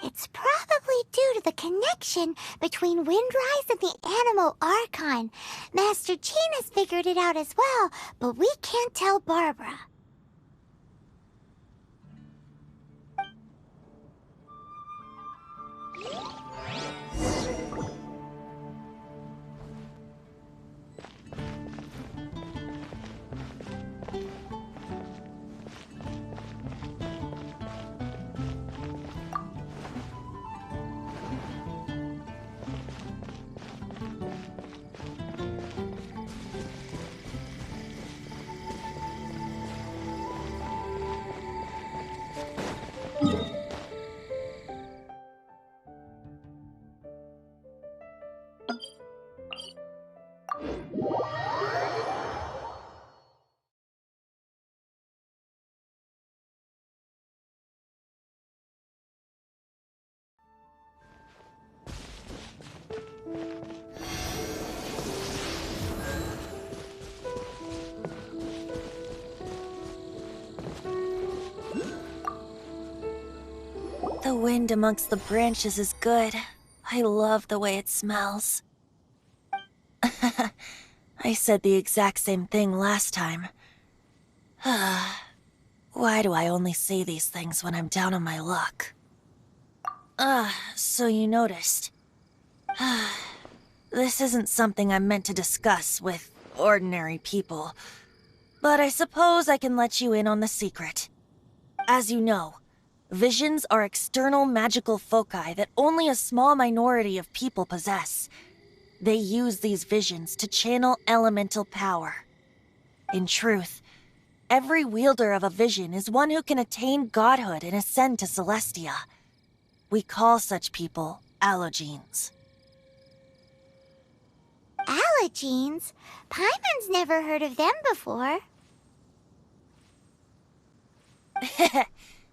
It's probably due to the connection between Windrise and the Animal Archon. Master Jean has figured it out as well, but we can't tell Barbara. The wind amongst the branches is good. I love the way it smells. I said the exact same thing last time. Why do I only say these things when I'm down on my luck? So you noticed. This isn't something I'm meant to discuss with ordinary people, but I suppose I can let you in on the secret. As you know, visions are external magical foci that only a small minority of people possess. They use these visions to channel elemental power. In truth, every wielder of a vision is one who can attain godhood and ascend to Celestia. We call such people allogenes. Allogenes? Paimon's never heard of them before.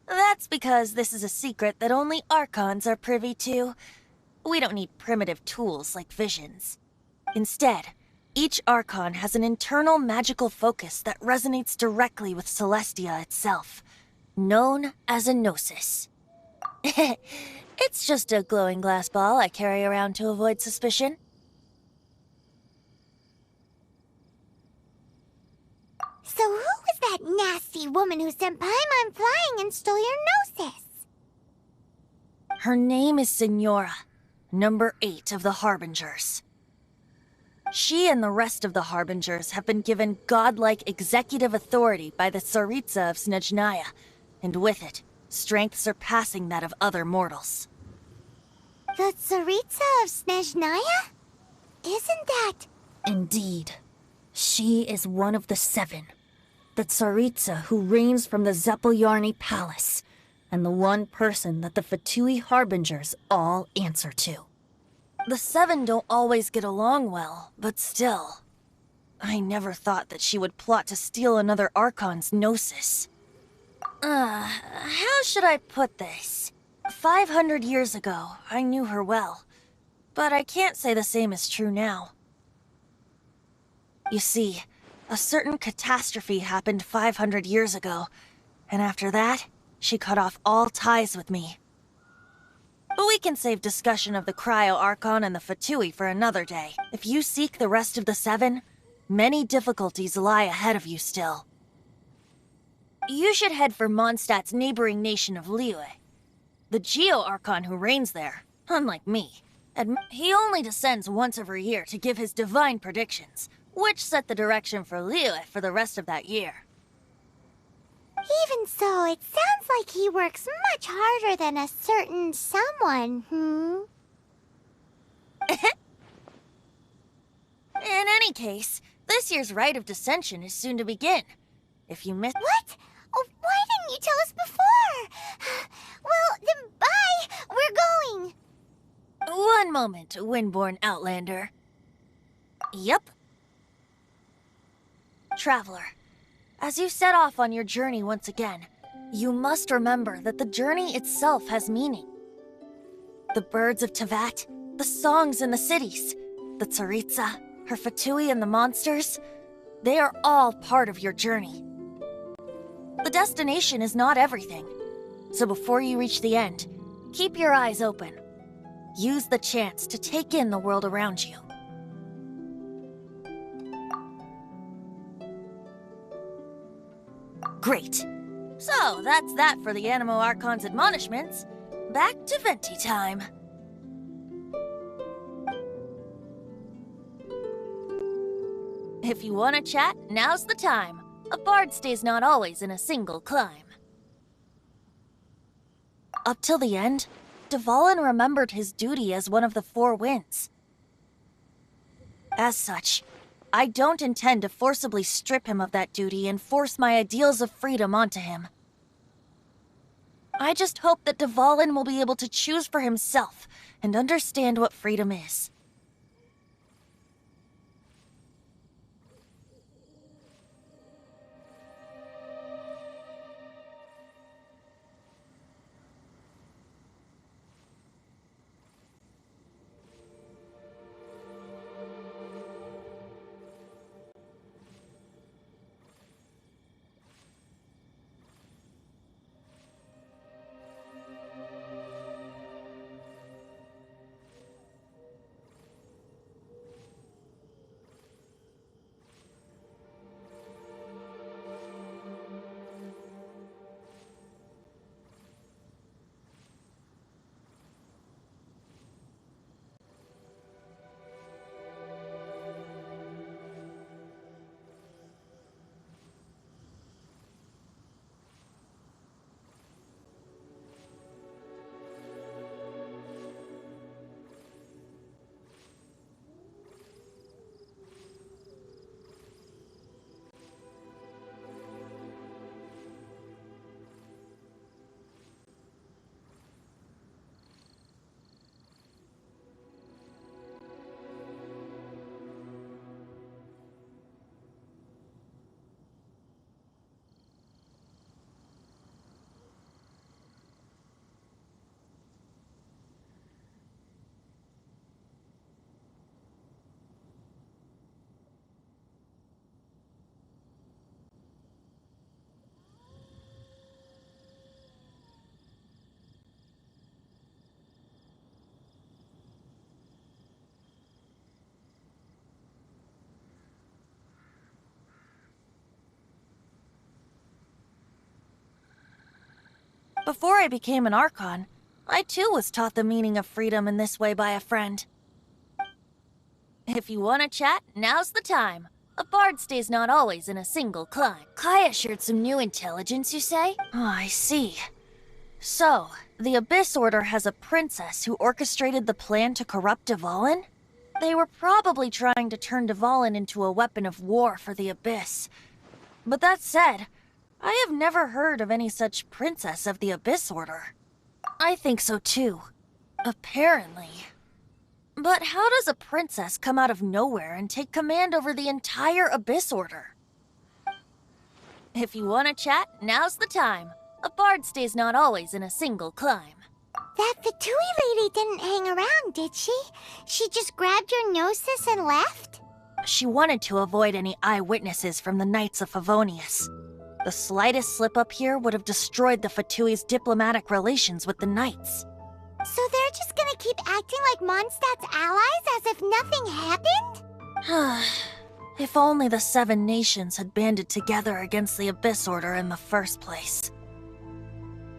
That's because this is a secret that only Archons are privy to. We don't need primitive tools like visions. Instead, each Archon has an internal magical focus that resonates directly with Celestia itself, known as a gnosis. It's just a glowing glass ball I carry around to avoid suspicion. So who was that nasty woman who sent Paimon flying and stole your gnosis? Her name is Signora, number 8 of the Harbingers. She and the rest of the Harbingers have been given godlike executive authority by the Tsaritsa of Snezhnaya, and with it, strength surpassing that of other mortals. The Tsaritsa of Snezhnaya? Isn't that... Indeed. She is one of the 7. The Tsaritsa who reigns from the Zeppeljárny Palace, and the one person that the Fatui Harbingers all answer to. The 7 don't always get along well, but still. I never thought that she would plot to steal another Archon's gnosis. How should I put this? 500 years ago, I knew her well, but I can't say the same is true now. You see, a certain catastrophe happened 500 years ago, and after that, she cut off all ties with me. But we can save discussion of the Cryo-Archon and the Fatui for another day. If you seek the rest of the 7, many difficulties lie ahead of you still. You should head for Mondstadt's neighboring nation of Liyue. The Geo-Archon who reigns there, unlike me, he only descends once every year to give his divine predictions, which set the direction for Liyue for the rest of that year. Even so, it sounds like he works much harder than a certain someone, In any case, this year's Rite of Dissension is soon to begin. If you missed— What? Oh, why didn't you tell us before? Well, then bye! We're going! One moment, Windborn Outlander. Yep. Traveler, as you set off on your journey once again, you must remember that the journey itself has meaning. The birds of Teyvat, the songs in the cities, the Tsaritsa, her Fatui and the monsters, they are all part of your journey. The destination is not everything, so before you reach the end, keep your eyes open. Use the chance to take in the world around you. Great. So, that's that for the Animo Archon's admonishments. Back to Venti time. If you want to chat, now's the time. A bard stays not always in a single climb. Up till the end, Dvalin remembered his duty as one of the Four Winds. As such, I don't intend to forcibly strip him of that duty and force my ideals of freedom onto him. I just hope that Dvalin will be able to choose for himself and understand what freedom is. Before I became an Archon, I too was taught the meaning of freedom in this way by a friend. If you want to chat, now's the time. A bard stays not always in a single climb. Kaya shared some new intelligence, you say? Oh, I see. So, the Abyss Order has a princess who orchestrated the plan to corrupt Dvalin? They were probably trying to turn Dvalin into a weapon of war for the Abyss. But that said, I have never heard of any such princess of the Abyss Order. I think so too. Apparently. But how does a princess come out of nowhere and take command over the entire Abyss Order? If you want to chat, now's the time. A bard stays not always in a single climb. That Fatui lady didn't hang around, did she? She just grabbed your gnosis and left? She wanted to avoid any eyewitnesses from the Knights of Favonius. The slightest slip-up here would have destroyed the Fatui's diplomatic relations with the Knights. So they're just gonna keep acting like Mondstadt's allies as if nothing happened? If only the Seven Nations had banded together against the Abyss Order in the first place.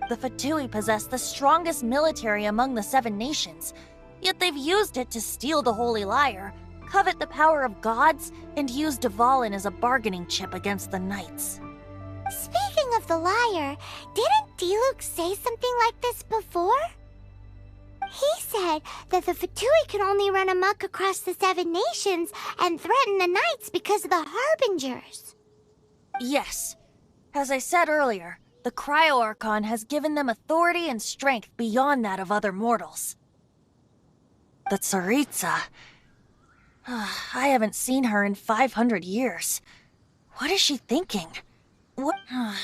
The Fatui possess the strongest military among the Seven Nations, yet they've used it to steal the Holy Lyre, covet the power of gods, and use Dvalin as a bargaining chip against the Knights. Speaking of of the Lyre, didn't Diluc say something like this before? He said that the Fatui can only run amok across the 7 nations and threaten the Knights because of the Harbingers. Yes. As I said earlier, the Cryo-Archon has given them authority and strength beyond that of other mortals. The Tsaritsa... I haven't seen her in 500 years. What is she thinking?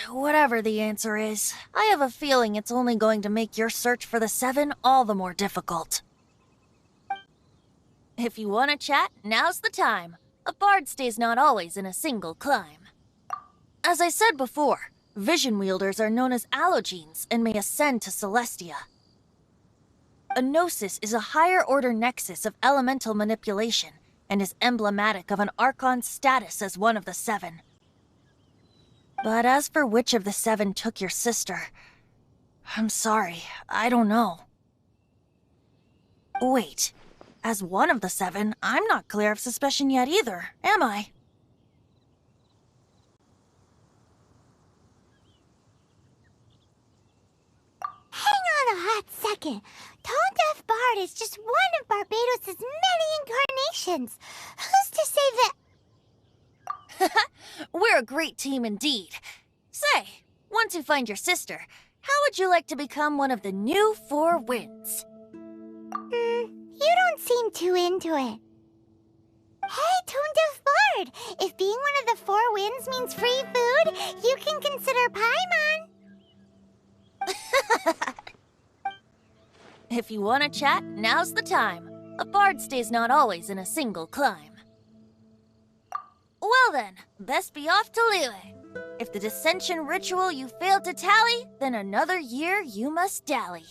Whatever the answer is, I have a feeling it's only going to make your search for the 7 all the more difficult. If you want to chat, now's the time. A bard stays not always in a single climb. As I said before, vision wielders are known as allogenes and may ascend to Celestia. A gnosis is a higher-order nexus of elemental manipulation and is emblematic of an Archon's status as one of the 7. But as for which of the 7 took your sister, I'm sorry, I don't know. Wait, as one of the 7, I'm not clear of suspicion yet either, am I? Hang on a hot second. Tone Deaf Bard is just one of Barbados' many incarnations. Who's to say that... We're a great team indeed. Say, once you find your sister, how would you like to become one of the new 4 winds? You don't seem too into it. Hey, Tone Deaf Bard! If being one of the 4 winds means free food, you can consider Paimon. If you want to chat, now's the time. A bard stays not always in a single climb. Well then, best be off to Liyue. If the dissension ritual you failed to tally, then another year you must dally.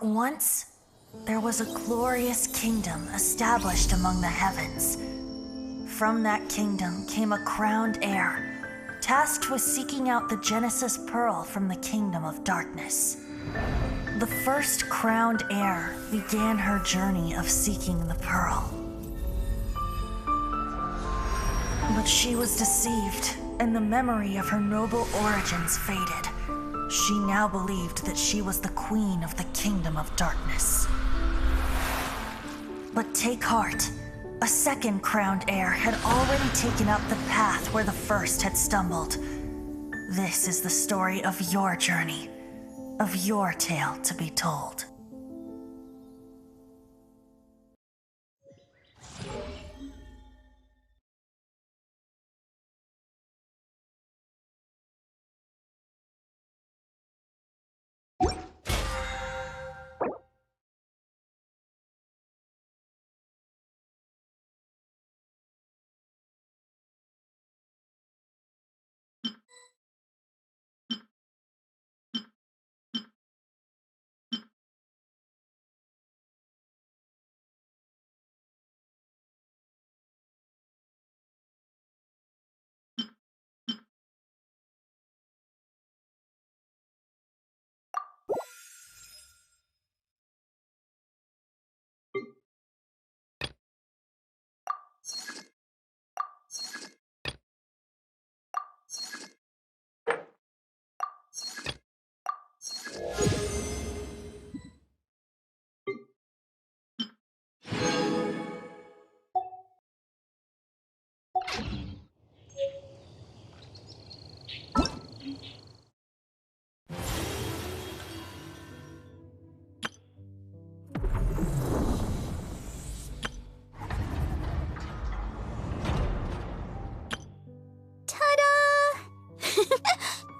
Once, there was a glorious kingdom established among the heavens. From that kingdom came a crowned heir, tasked with seeking out the Genesis Pearl from the kingdom of darkness. The first crowned heir began her journey of seeking the pearl. But she was deceived, and the memory of her noble origins faded. She now believed that she was the queen of the kingdom of darkness. But take heart. A second crowned heir had already taken up the path where the first had stumbled. This is the story of your journey, of your tale to be told.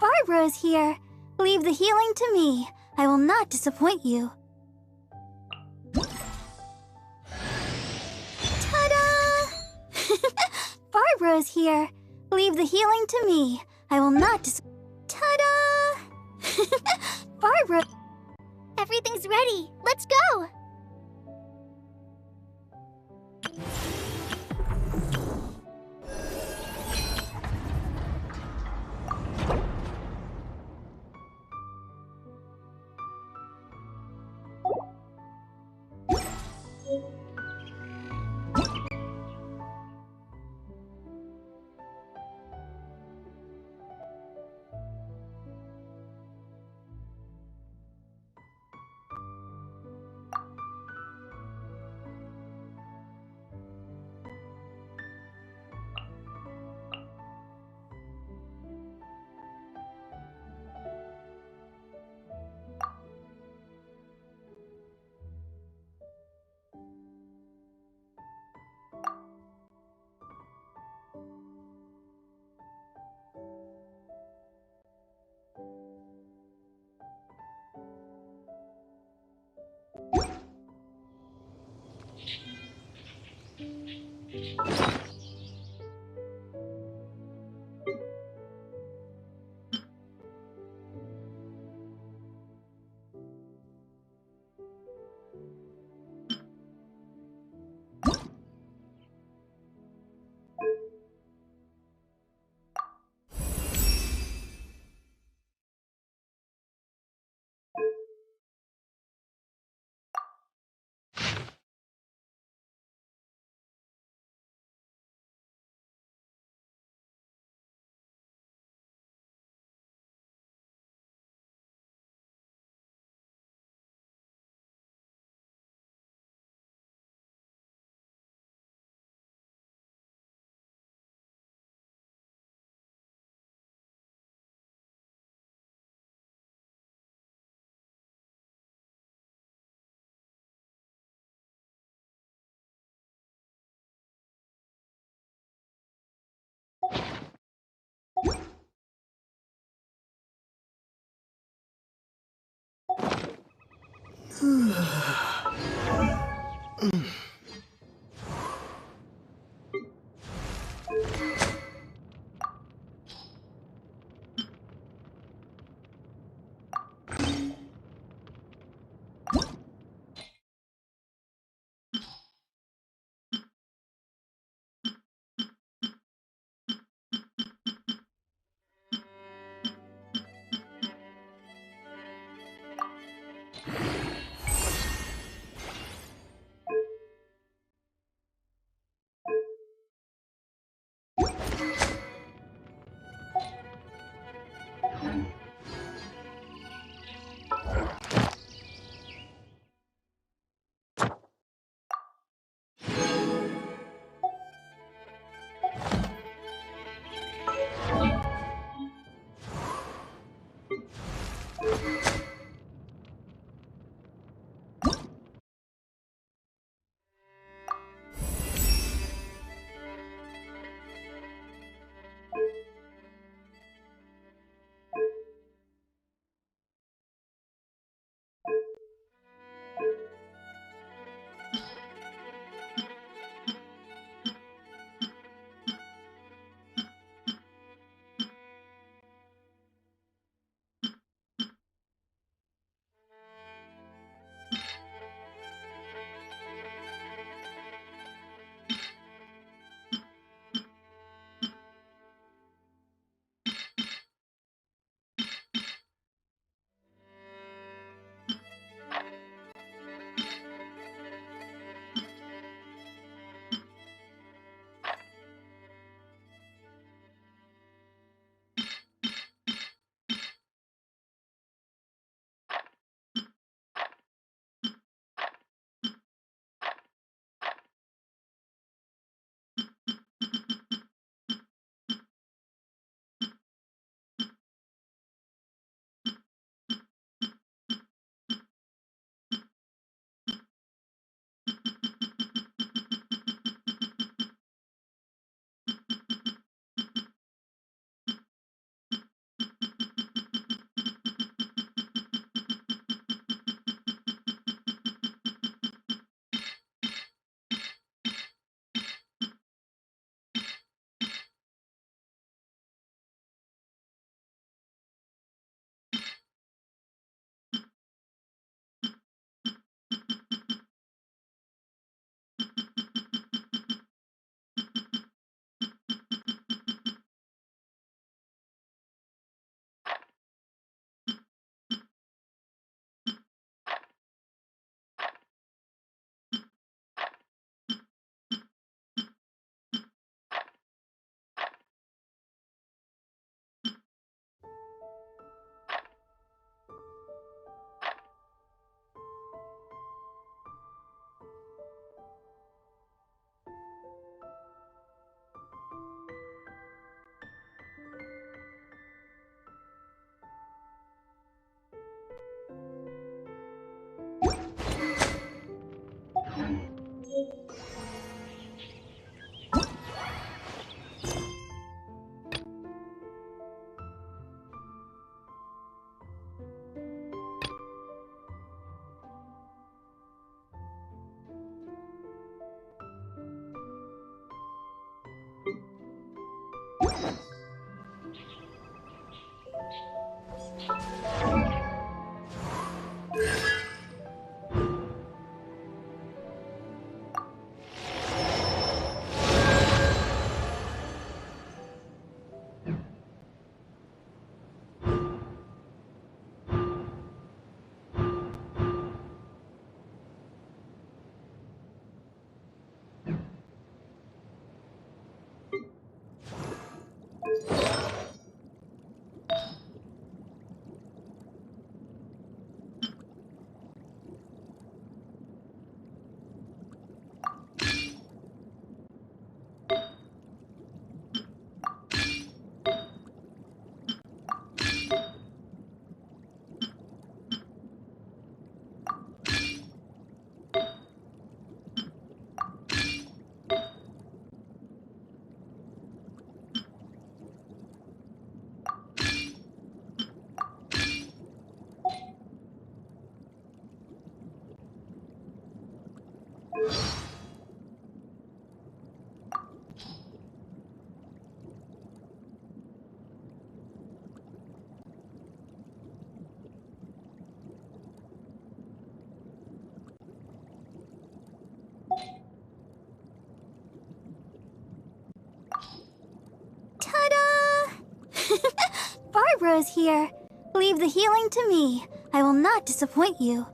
Barbara's here. Leave the healing to me. I will not disappoint you. Ta-da! Barbara's here. Leave the healing to me. I will not Ta-da! Barbara! Everything's ready. Let's go! Barbara is here. Leave the healing to me. I will not disappoint you.